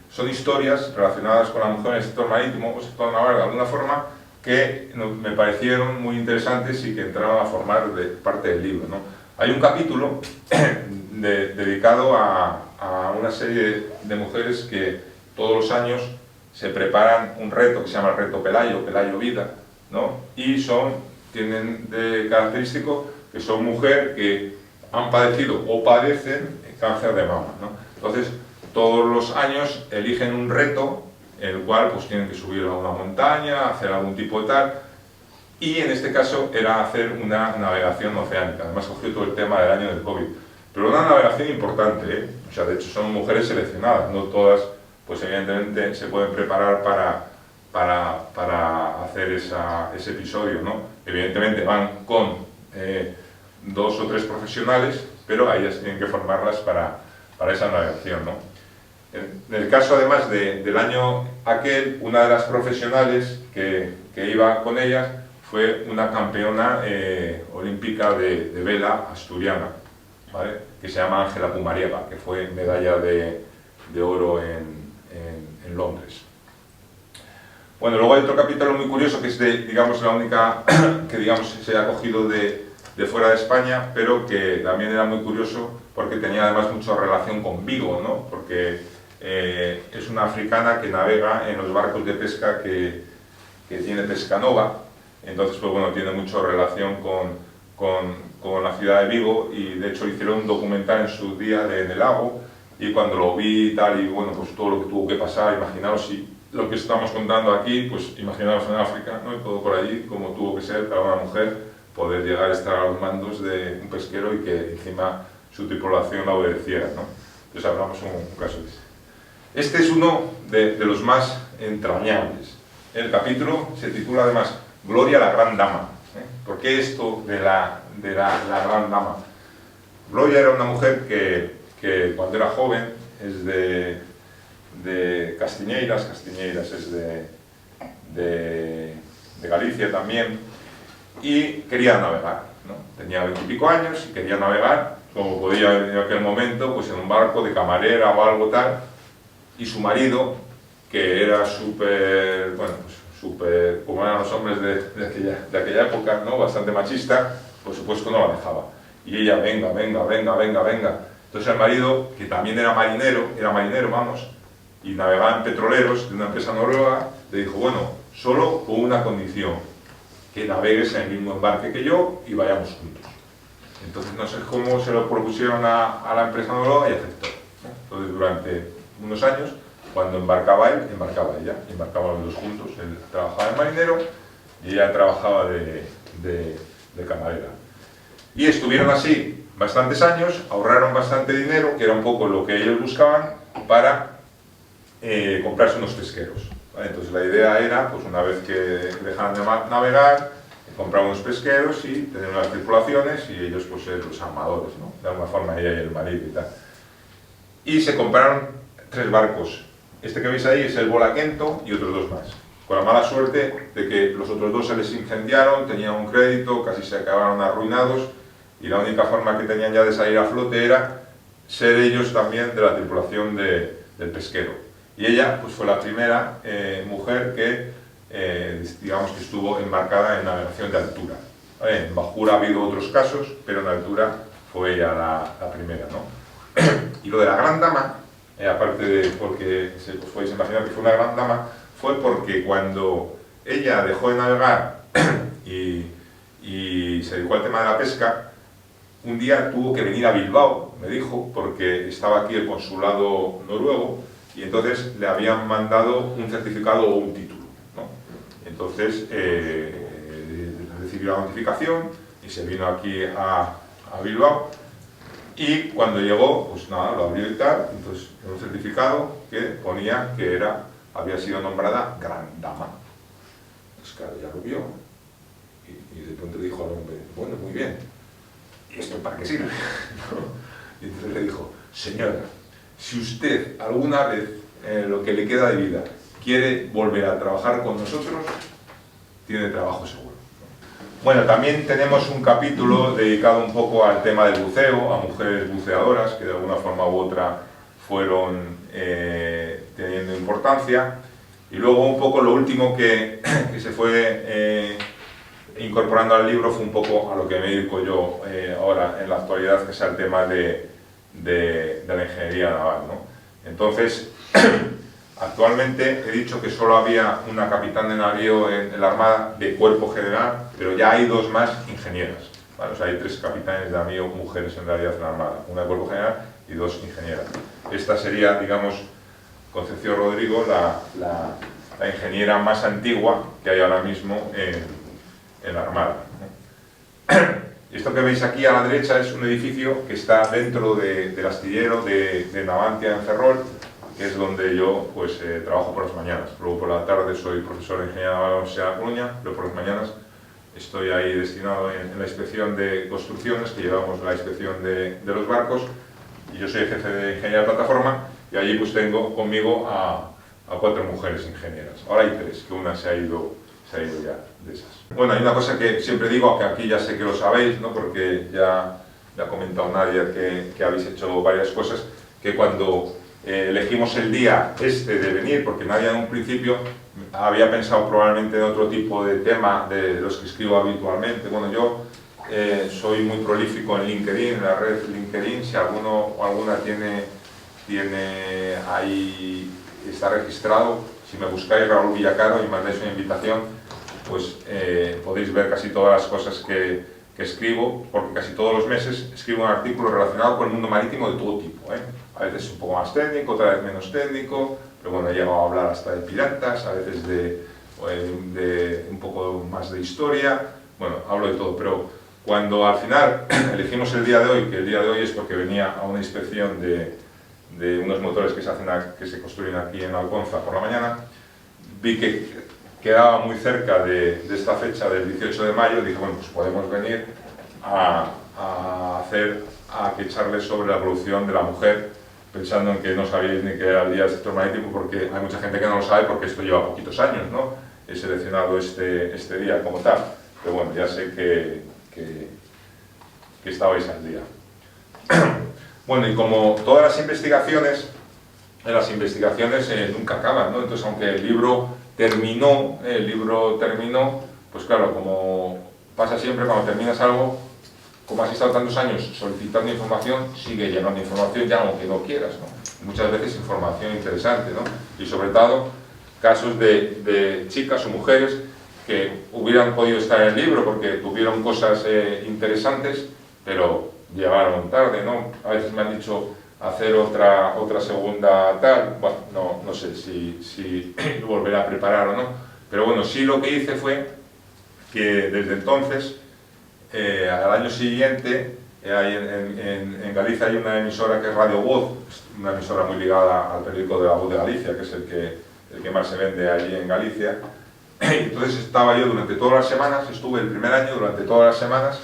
son historias relacionadas con la mujer en el sector marítimo o sector naval, de alguna forma, que me parecieron muy interesantes y que entraban a formar parte del libro, ¿no? Hay un capítulo dedicado a una serie de mujeres que todos los años se preparan un reto que se llama el reto Pelayo, Pelayo Vida, ¿no? Y tienen de característico que son mujeres que han padecido o padecen cáncer de mama, ¿no? Entonces, todos los años eligen un reto en el cual pues tienen que subir a una montaña, hacer algún tipo de tal, y en este caso era hacer una navegación oceánica. Además cogió todo el tema del año del COVID, pero una navegación importante, ¿eh? O sea, de hecho son mujeres seleccionadas, no todas, pues evidentemente se pueden preparar para hacer ese episodio, ¿no? Evidentemente van con 2 o 3 profesionales, pero a ellas tienen que formarlas para esa navegación, ¿no? En el caso además del año aquel, una de las profesionales que iba con ellas fue una campeona olímpica de vela asturiana, ¿vale? Que se llama Ángela Pumariega, que fue medalla de oro en Londres. Bueno, luego hay otro capítulo muy curioso que es digamos, la única que digamos, se ha cogido de fuera de España, pero que también era muy curioso porque tenía además mucha relación con Vigo, ¿no? Porque es una africana que navega en los barcos de pesca que tiene Pescanova, entonces pues bueno, tiene mucha relación con la ciudad de Vigo, y de hecho hicieron un documental en su día en el lago, y cuando lo vi y tal, y bueno, pues todo lo que tuvo que pasar, imaginaos si lo que estamos contando aquí, pues imaginaos en África, ¿no? Y todo por allí, como tuvo que ser para una mujer poder llegar a estar a los mandos de un pesquero y que encima su tripulación la obedeciera, ¿no? Entonces hablamos un caso de ese. Este es uno de los más entrañables. El capítulo se titula además Gloria la Gran Dama. ¿Por qué esto de la Gran Dama? Gloria era una mujer que cuando era joven es de Castiñeiras es de Galicia también, y quería navegar, ¿no? Tenía 20 y pico años y quería navegar, como podía en aquel momento, pues en un barco de camarera o algo tal, y su marido, que era súper, bueno, pues súper, como eran los hombres de aquella época, ¿no? Bastante machista, por supuesto no la dejaba. Y ella, venga. Entonces el marido, que también era marinero, vamos, y navegaba en petroleros de una empresa noruega, le dijo, bueno, solo con una condición, que navegues en el mismo embarque que yo y vayamos juntos. Entonces no sé cómo se lo propusieron a la empresa noruega y aceptó, ¿no? Entonces durante unos años, cuando embarcaba él, embarcaba ella, embarcaban los dos juntos, él trabajaba de marinero y ella trabajaba de camarera. Y estuvieron así bastantes años, ahorraron bastante dinero, que era un poco lo que ellos buscaban, para comprarse unos pesqueros, ¿vale? Entonces la idea era, pues una vez que dejaran de navegar, comprar unos pesqueros y tener unas tripulaciones, y ellos pues ser los armadores, ¿no? De alguna forma ella y el marido y tal. Y se compraron 3 barcos. Este que veis ahí es el Volaquento y otros 2 más. Con la mala suerte de que los otros 2 se les incendiaron, tenían un crédito, casi se acabaron arruinados, y la única forma que tenían ya de salir a flote era ser ellos también de la tripulación del pesquero. Y ella pues fue la primera mujer que, digamos, que estuvo embarcada en navegación de altura. En bajura ha habido otros casos, pero en altura fue ella la primera, ¿no? Y lo de la Gran Dama, aparte de porque os podéis imaginar que fue una gran dama, fue porque cuando ella dejó de navegar y se dedicó al tema de la pesca, un día tuvo que venir a Bilbao, me dijo, porque estaba aquí el consulado noruego, y entonces le habían mandado un certificado o un título, ¿no? Entonces recibió la notificación y se vino aquí a Bilbao, y cuando llegó, pues nada, lo abrió y tal, entonces era un certificado que ponía que había sido nombrada Gran Dama. Pues claro, ya lo vio, y de pronto dijo al hombre, bueno, muy bien, ¿y esto para qué sirve? Y entonces le dijo, señora, si usted alguna vez, en lo que le queda de vida, quiere volver a trabajar con nosotros, tiene trabajo seguro. Bueno, también tenemos un capítulo dedicado un poco al tema del buceo, a mujeres buceadoras, que de alguna forma u otra fueron teniendo importancia. Y luego un poco lo último que se fue incorporando al libro fue un poco a lo que me dedico yo ahora en la actualidad, que es el tema de la ingeniería naval, ¿no? Entonces, actualmente he dicho que solo había una capitán de navío en la Armada de cuerpo general, pero ya hay 2 más ingenieras, ¿vale? O sea, hay 3 capitanes de navío mujeres en realidad en la Armada, una de cuerpo general y 2 ingenieras. Esta sería, digamos, Concepción Rodrigo, la ingeniera más antigua que hay ahora mismo en la Armada, ¿no? Esto que veis aquí a la derecha es un edificio que está dentro del astillero de Navantia en Ferrol, que es donde yo pues, trabajo por las mañanas. Luego por la tarde soy profesor de Ingeniería Naval en la Universidad de La Coruña, pero por las mañanas estoy ahí destinado en la inspección de construcciones, que llevamos la inspección de los barcos, y yo soy el jefe de Ingeniería de Plataforma, y allí pues tengo conmigo a 4 mujeres ingenieras. Ahora hay 3, que una se ha ido ya de esas. Bueno, hay una cosa que siempre digo, que aquí ya sé que lo sabéis, ¿no? Porque ya ha comentado Nadia que habéis hecho varias cosas, que cuando elegimos el día de venir, porque Nadia en un principio había pensado probablemente en otro tipo de tema de los que escribo habitualmente. Bueno, yo soy muy prolífico en LinkedIn, en la red LinkedIn. Si alguno o alguna tiene ahí, está registrado, si me buscáis Raúl Villacaro y mandáis una invitación, pues podéis ver casi todas las cosas que escribo, porque casi todos los meses escribo un artículo relacionado con el mundo marítimo de todo tipo, ¿eh? A veces un poco más técnico, otra vez menos técnico, pero bueno, he llegado a hablar hasta de piratas, a veces de un poco más de historia, bueno, hablo de todo, pero cuando al final elegimos el día de hoy, que el día de hoy es porque venía a una inspección de unos motores que se construyen aquí en Alconza por la mañana, vi que quedaba muy cerca de esta fecha del 18 de mayo, dije, bueno, pues podemos venir a charles sobre la evolución de la mujer, pensando en que no sabéis ni qué era el día del sector marítimo, porque hay mucha gente que no lo sabe, porque esto lleva poquitos años, ¿no? He seleccionado este día como tal, pero bueno, ya sé que estabais al día. Bueno, y como todas las investigaciones nunca acaban, ¿no? Entonces, aunque el libro terminó, pues claro, como pasa siempre cuando terminas algo, como has estado tantos años solicitando información, sigue llenando información ya aunque no quieras, ¿no? Muchas veces información interesante, ¿no? Y sobre todo casos de chicas o mujeres que hubieran podido estar en el libro porque tuvieron cosas interesantes, pero llegaron tarde, ¿no? A veces me han dicho hacer otra segunda tal, bueno, no sé si lo volveré a preparar o no, pero bueno, sí lo que hice fue que desde entonces, al año siguiente, en Galicia hay una emisora que es Radio Voz, una emisora muy ligada al periódico de La Voz de Galicia, que es el que más se vende allí en Galicia. Entonces estaba yo durante todas las semanas, estuve el primer año durante todas las semanas,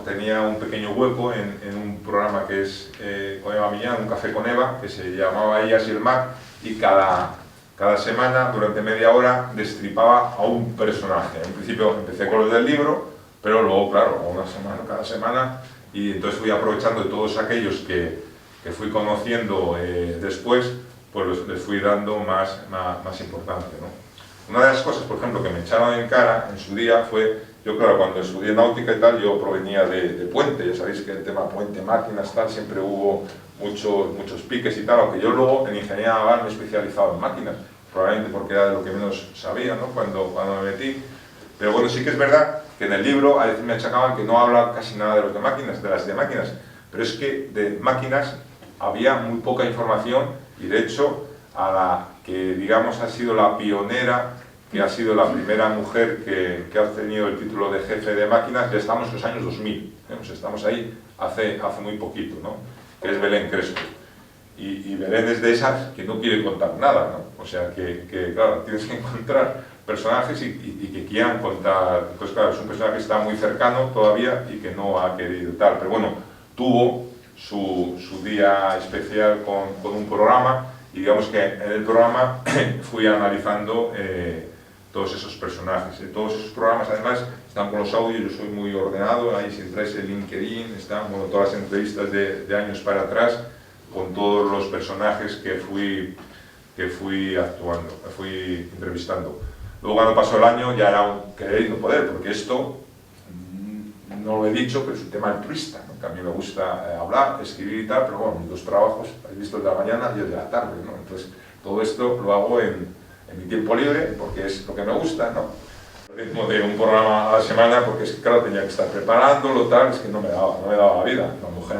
tenía un pequeño hueco en un programa que es con Eva Millán, un café con Eva, que se llamaba Ellas y el Mar, y cada semana, durante media hora, destripaba a un personaje. En principio empecé con los del libro, pero luego, claro, cada semana, y entonces fui aprovechando de todos aquellos que fui conociendo después, pues les fui dando más importancia, ¿no? Una de las cosas, por ejemplo, que me echaron en cara en su día fue, yo claro, cuando estudié náutica y tal, yo provenía de Puente, ya sabéis que el tema Puente, máquinas, tal, siempre hubo muchos piques y tal, aunque yo luego en ingeniería naval me he especializado en máquinas, probablemente porque era de lo que menos sabía, ¿no? Cuando me metí. Pero bueno, sí que es verdad que en el libro a veces me achacaban que no habla casi nada de los de máquinas, de las de máquinas, pero es que de máquinas había muy poca información y de hecho a la que digamos ha sido la pionera, que ha sido la primera mujer que ha obtenido el título de jefe de máquinas, ya estamos en los años 2000, pues estamos ahí hace muy poquito, ¿no? Que es Belén Crespo. Y Belén es de esas que no quiere contar nada, ¿no? O sea que claro, tienes que encontrar personajes y que quieran contar. Pues claro, es un personaje que está muy cercano todavía y que no ha querido tal, pero bueno, tuvo su día especial con un programa, y digamos que en el programa fui analizando todos esos personajes. Todos esos programas además están con los audios, yo soy muy ordenado, ahí si entráis en LinkedIn están todas las entrevistas de años para atrás con todos los personajes que fui entrevistando. Luego cuando pasó el año ya era un querer y no poder, porque esto, no lo he dicho, pero es un tema altruista, ¿no? Que a mí me gusta hablar, escribir y tal, pero bueno, mis dos trabajos, habéis visto el de la mañana y el de la tarde, ¿no? Entonces, todo esto lo hago en mi tiempo libre, porque es lo que me gusta, ¿no? El ritmo de un programa a la semana, porque es que, claro, tenía que estar preparándolo, tal, es que no me daba la vida. La mujer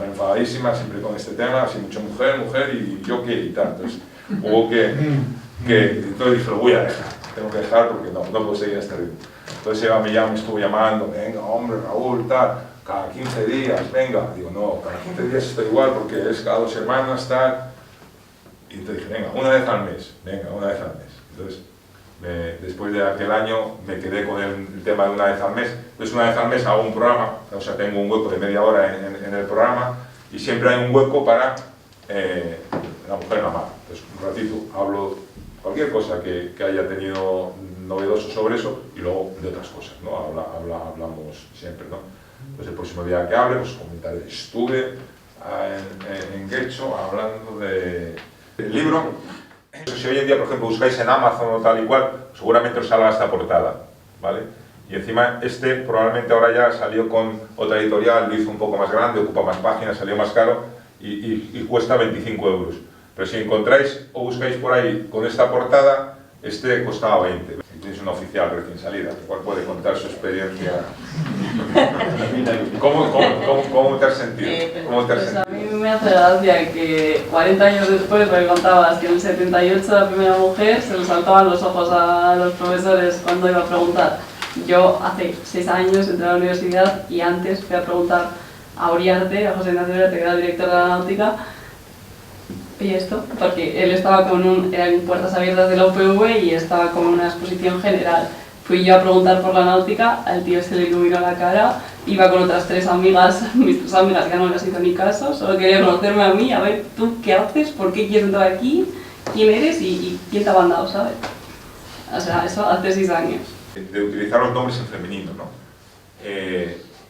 enfadadísima, siempre con este tema, así mucho mujer, y yo qué, y tal. Entonces, hubo entonces dije, lo voy a dejar, tengo que dejar porque no puedo seguir a este ritmo. Entonces ella me estuvo llamando, venga, hombre, Raúl, tal, cada 15 días, venga. Digo, no, cada 15 días estoy igual porque es cada 2 semanas, tal. Y entonces dije, venga, una vez al mes. Entonces, después de aquel año me quedé con el tema de una vez al mes. Entonces una vez al mes hago un programa, o sea, tengo un hueco de media hora en el programa y siempre hay un hueco para la mujer en la mar. Entonces un ratito hablo cualquier cosa que haya tenido novedoso sobre eso y luego de otras cosas, ¿no? Hablamos siempre, ¿no? Entonces el próximo día que hable, pues comentaré. Estuve en Getxo hablando del libro. Si hoy en día, por ejemplo, buscáis en Amazon o tal y cual, seguramente os salga esta portada, ¿vale? Y encima probablemente ahora ya salió con otra editorial, lo hizo un poco más grande, ocupa más páginas, salió más caro y cuesta 25 euros. Pero si encontráis o buscáis por ahí con esta portada, costaba 20. Y tenéis una oficial recién salida, el cual puede contar su experiencia. ¿Cómo te has sentido? Pues a mí me hace gracia que 40 años después me contabas que en el 78 la primera mujer se le saltaban los ojos a los profesores cuando iba a preguntar. Yo hace 6 años entré a la universidad y antes fui a preguntar a Uriarte, a José Ignacio Uriarte, que era el director de la náutica, y esto, porque él estaba eran puertas abiertas de la UPV y estaba con una exposición general. Fui yo a preguntar por la náutica, al tío se le iluminó la cara, iba con otras 3 amigas, mis 3 amigas que no les hizo ni caso, solo quería conocerme a mí, a ver tú qué haces, por qué quieres entrar aquí, quién eres y quién te ha mandado, ¿sabes? O sea, eso hace 6 años. De utilizar los nombres en femenino, ¿no?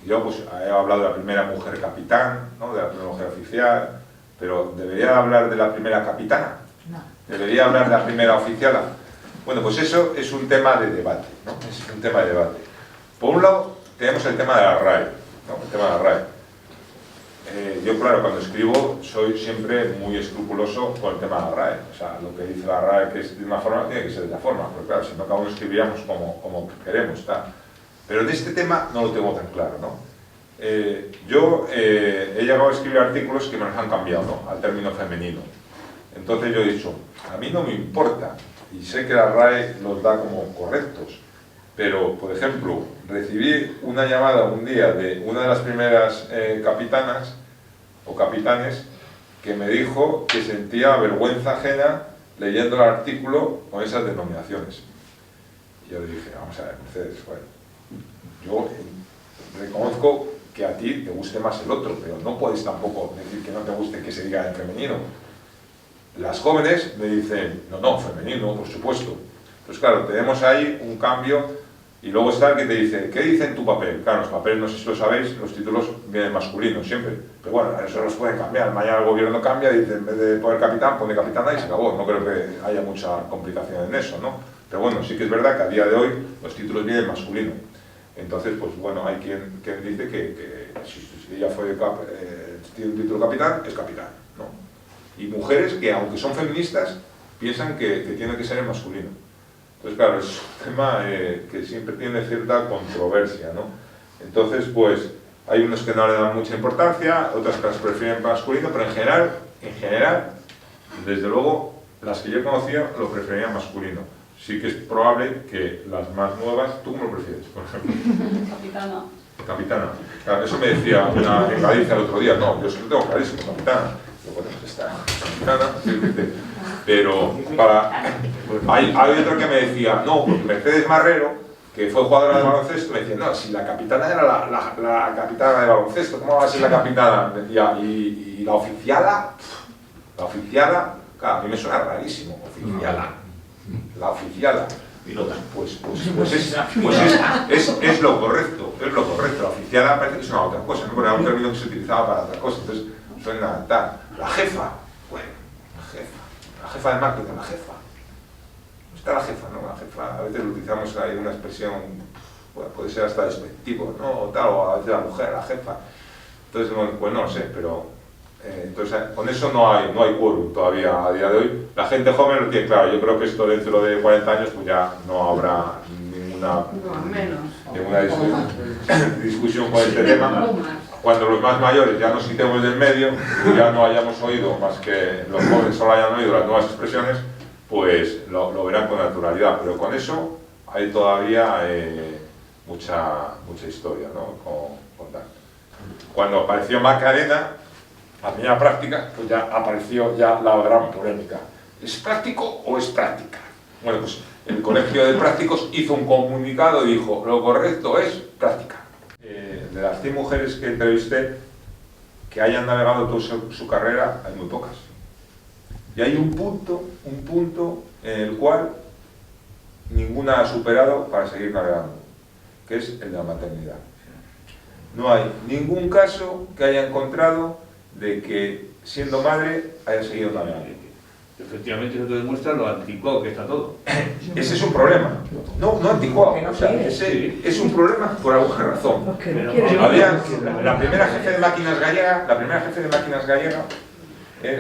Yo pues, he hablado de la primera mujer capitán, ¿no? De la primera mujer oficial, pero ¿debería hablar de la primera capitana? No. ¿Debería hablar de la primera oficiala? Bueno, pues eso es un tema de debate, ¿no? Es un tema de debate. Por un lado, tenemos el tema de la RAE, ¿no? El tema de la RAE. Yo, claro, cuando escribo soy siempre muy escrupuloso con el tema de la RAE. O sea, lo que dice la RAE que es de una forma, tiene que ser de otra forma, porque claro, si no, cada uno escribiríamos como queremos, tal. Pero en este tema no lo tengo tan claro, ¿no? Yo he llegado a escribir artículos que me los han cambiado, ¿no? Al término femenino. Entonces yo he dicho, a mí no me importa, y sé que la RAE los da como correctos, pero, por ejemplo, recibí una llamada un día de una de las primeras capitanas o capitanes que me dijo que sentía vergüenza ajena leyendo el artículo con esas denominaciones. Y yo le dije, vamos a ver, Mercedes, bueno, yo reconozco que a ti te guste más el otro, pero no puedes tampoco decir que no te guste que se diga en femenino. Las jóvenes me dicen, no, femenino, por supuesto. Pues claro, tenemos ahí un cambio. Y luego está el que te dice, ¿qué dice en tu papel? Claro, los papeles, no sé si lo sabéis, los títulos vienen masculinos siempre. Pero bueno, eso los pueden cambiar. Mañana el gobierno cambia y dice, en vez de poner capitán, pone capitana y se acabó. No creo que haya mucha complicación en eso, ¿no? Pero bueno, sí que es verdad que a día de hoy los títulos vienen masculinos. Entonces, pues bueno, hay quien dice que si ella tiene un título capitán, es capitán, ¿no? Y mujeres que, aunque son feministas, piensan que tiene que ser en masculino. Entonces, claro, es un tema que siempre tiene cierta controversia, ¿no? Entonces, pues, hay unos que no le dan mucha importancia, otras que las prefieren masculino, pero en general, desde luego, las que yo conocía lo preferían masculino. Sí que es probable que las más nuevas, ¿tú cómo lo prefieres, por ejemplo? Capitana. Capitana. Claro, eso me decía una en Galicia el otro día, no, yo es que lo tengo clarísimo, capitana. Yo, bueno, pues está, capitana, pero hay otro que me decía, no, Mercedes Marrero, que fue jugadora de baloncesto, me decía, no, si la capitana era la capitana de baloncesto, ¿cómo va a ser la capitana? Me decía, y la oficiala, claro, a mí me suena rarísimo, oficiala, la oficiala. Pues es lo correcto, la oficiala parece que es una otra cosa, ¿no? Pero era un término que se utilizaba para otra cosa, entonces suena tal, la jefa, bueno, la jefa de marketing, la jefa. está la jefa, ¿no? La jefa, a veces lo utilizamos ahí una expresión, bueno, puede ser hasta despectivo, ¿no? O tal, o a veces la mujer, la jefa. Entonces, pues no lo sé, pero entonces con eso no hay quórum todavía a día de hoy. La gente joven lo tiene claro. Yo creo que esto dentro de 40 años pues ya no habrá ninguna discusión con este tema. Cuando los más mayores ya nos quitemos del medio y ya no hayamos oído, más que los jóvenes solo hayan oído las nuevas expresiones, pues lo verán con naturalidad. Pero con eso hay todavía mucha historia, ¿no? Con tal. Cuando apareció Macarena, la primera práctica, pues ya apareció ya la gran polémica. ¿Es práctico o es práctica? Bueno, pues el Colegio de Prácticos hizo un comunicado y dijo, lo correcto es práctica. De las 100 mujeres que entrevisté que hayan navegado toda su carrera, hay muy pocas. Y hay un punto en el cual ninguna ha superado para seguir navegando, que es el de la maternidad. No hay ningún caso que haya encontrado de que siendo madre haya seguido navegando. Efectivamente, eso te demuestra lo anticuado que está todo. Ese es un problema. No anticuado. O sea, ese es un problema por alguna razón. Había la primera jefe de máquinas gallega,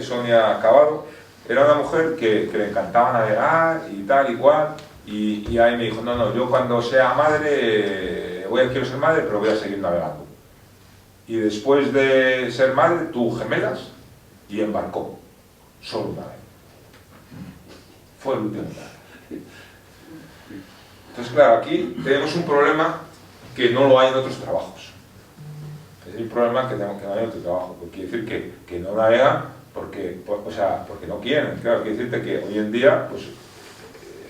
Sonia Cabado, era una mujer que le encantaba navegar y tal y cual. Y ahí me dijo, no, yo cuando sea madre, quiero ser madre, pero voy a seguir navegando. Y después de ser madre, tuvo gemelas y embarcó. Solo una vez. Fue el último. Entonces, claro, aquí tenemos un problema que no lo hay en otros trabajos. Es el problema que tenemos que no hay en otro trabajo. Porque quiere decir que no navegan porque no quieren. Claro, quiere decirte que hoy en día, pues,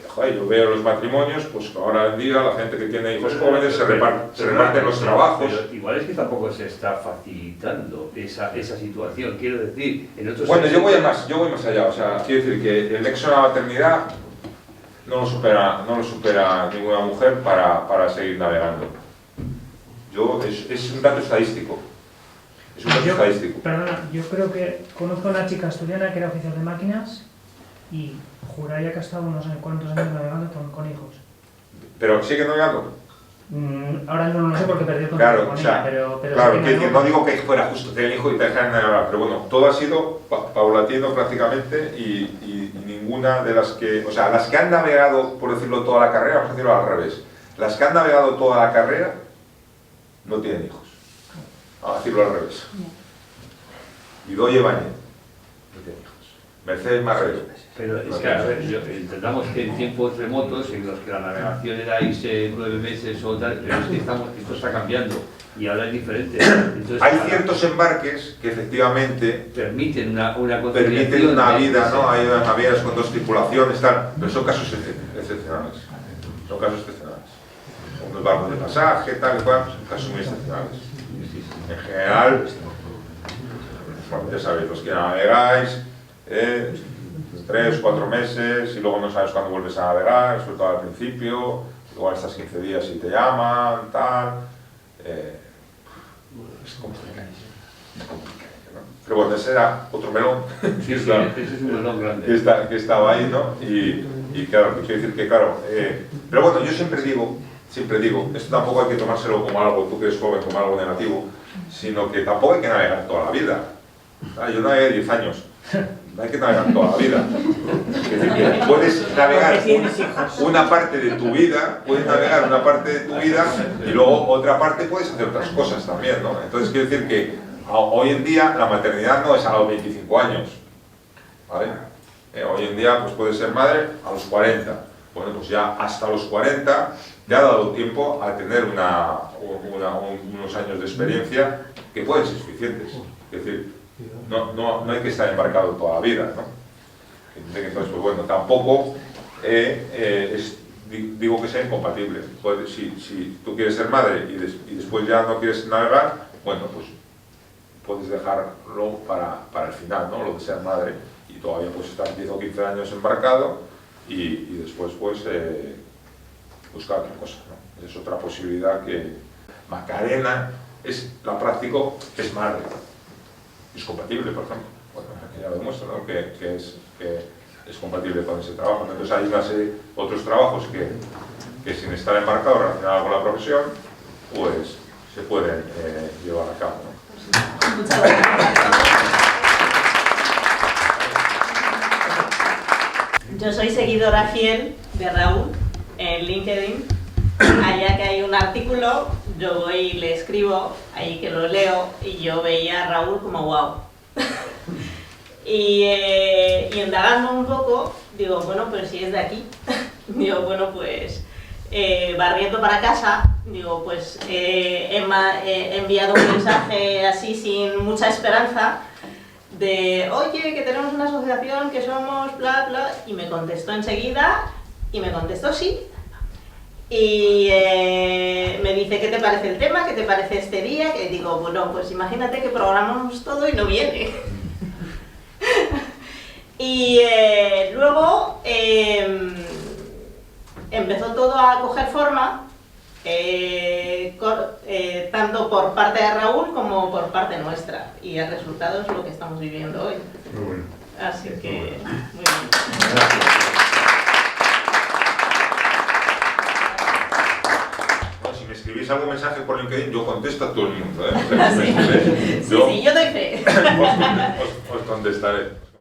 joder, yo veo los matrimonios, pues ahora en día la gente que tiene hijos jóvenes se reparten los trabajos. Pero igual es que tampoco se está facilitando esa situación, quiero decir, en otros bueno, yo voy más allá, o sea, quiero decir que el nexo de la maternidad no lo supera ninguna mujer para seguir navegando. Es un dato estadístico. Es un dato estadístico. Perdona, yo creo que conozco a una chica asturiana que era oficial de máquinas y juraría que ha estado unos cuantos años navegando con hijos. ¿Pero sigue navegando? Ahora no lo sé porque perdí el Claro, contacto con o sea, ella, pero claro, sí que no digo que fuera justo tener hijo y te dejan navegar, pero bueno, todo ha sido paulatino prácticamente y ninguna de las que, o sea, las que han navegado, por decirlo, toda la carrera, vamos a decirlo al revés, las que han navegado toda la carrera no tienen hijos, vamos a decirlo al revés. Idoia Bañez no tiene hijos, Mercedes Marrero. Pero es que, a ver, entendamos que en tiempos remotos en los que la navegación era irse 9 meses o tal, pero es que esto está cambiando y ahora es diferente. Entonces, hay ciertos embarques que efectivamente permiten una permiten una vida, ¿no? Hay unas navías con 2 tripulaciones, tal, pero son casos excepcionales. Son casos excepcionales. Son unos barcos de pasaje, tal y cual, son casos muy excepcionales. En general, bueno, ya sabéis, los que navegáis, 3 o 4 meses y luego no sabes cuándo vuelves a navegar, sobre todo al principio, igual estás 15 días y te llaman, tal. Es complicado, ¿no? Pero bueno, ese era otro melón. Sí, ese es un melón grande. Que estaba ahí, ¿no? Y claro, quiero decir que, claro, pero bueno, yo siempre digo, esto tampoco hay que tomárselo como algo, tú que eres joven, como algo negativo, sino que tampoco hay que navegar toda la vida. Yo navegué 10 años. No hay que navegar toda la vida. Es decir, que puedes navegar una parte de tu vida, y luego otra parte puedes hacer otras cosas también, ¿no? Entonces quiero decir que hoy en día la maternidad no es a los 25 años, ¿vale? Hoy en día pues puedes ser madre a los 40. Bueno, pues ya hasta los 40 te ha dado tiempo a tener unos años de experiencia que pueden ser suficientes. Es decir, no hay que estar embarcado toda la vida, ¿no? Entonces, pues bueno, tampoco digo que sea incompatible. Si tú quieres ser madre y después ya no quieres navegar, bueno, pues puedes dejarlo para el final, ¿no? Lo de ser madre, y todavía puedes estar 10 o 15 años embarcado y después pues buscar otra cosa, ¿no? Es otra posibilidad que Macarena la practico, es madre. Es compatible, por ejemplo. Bueno, aquí ya lo demuestro, ¿no? Que es compatible con ese trabajo, ¿no? Entonces hay una serie, otros trabajos que sin estar enmarcados relacionados con la profesión, pues se pueden llevar a cabo, ¿no? Muchas gracias. Yo soy seguidora fiel de Raúl en LinkedIn. Allá que hay un artículo, yo voy y le escribo, ahí que lo leo, y yo veía a Raúl como wow. y indagando un poco, digo, bueno, pues si es de aquí, digo, bueno, pues barriendo para casa, digo, pues he enviado un mensaje así sin mucha esperanza, de, oye, que tenemos una asociación, que somos, bla, bla, y me contestó enseguida, y me contestó sí. Y me dice, ¿qué te parece el tema? ¿Qué te parece este día? Que digo, bueno, pues imagínate que programamos todo y no viene. Y luego empezó todo a coger forma, tanto por parte de Raúl como por parte nuestra, y el resultado es lo que estamos viviendo hoy. Muy bueno. Así que, muy bien. Bueno, si me escribís algún mensaje por LinkedIn, yo contesto a todo el mundo, ¿eh? Sí, Yo sí, yo doy fe. os contestaré.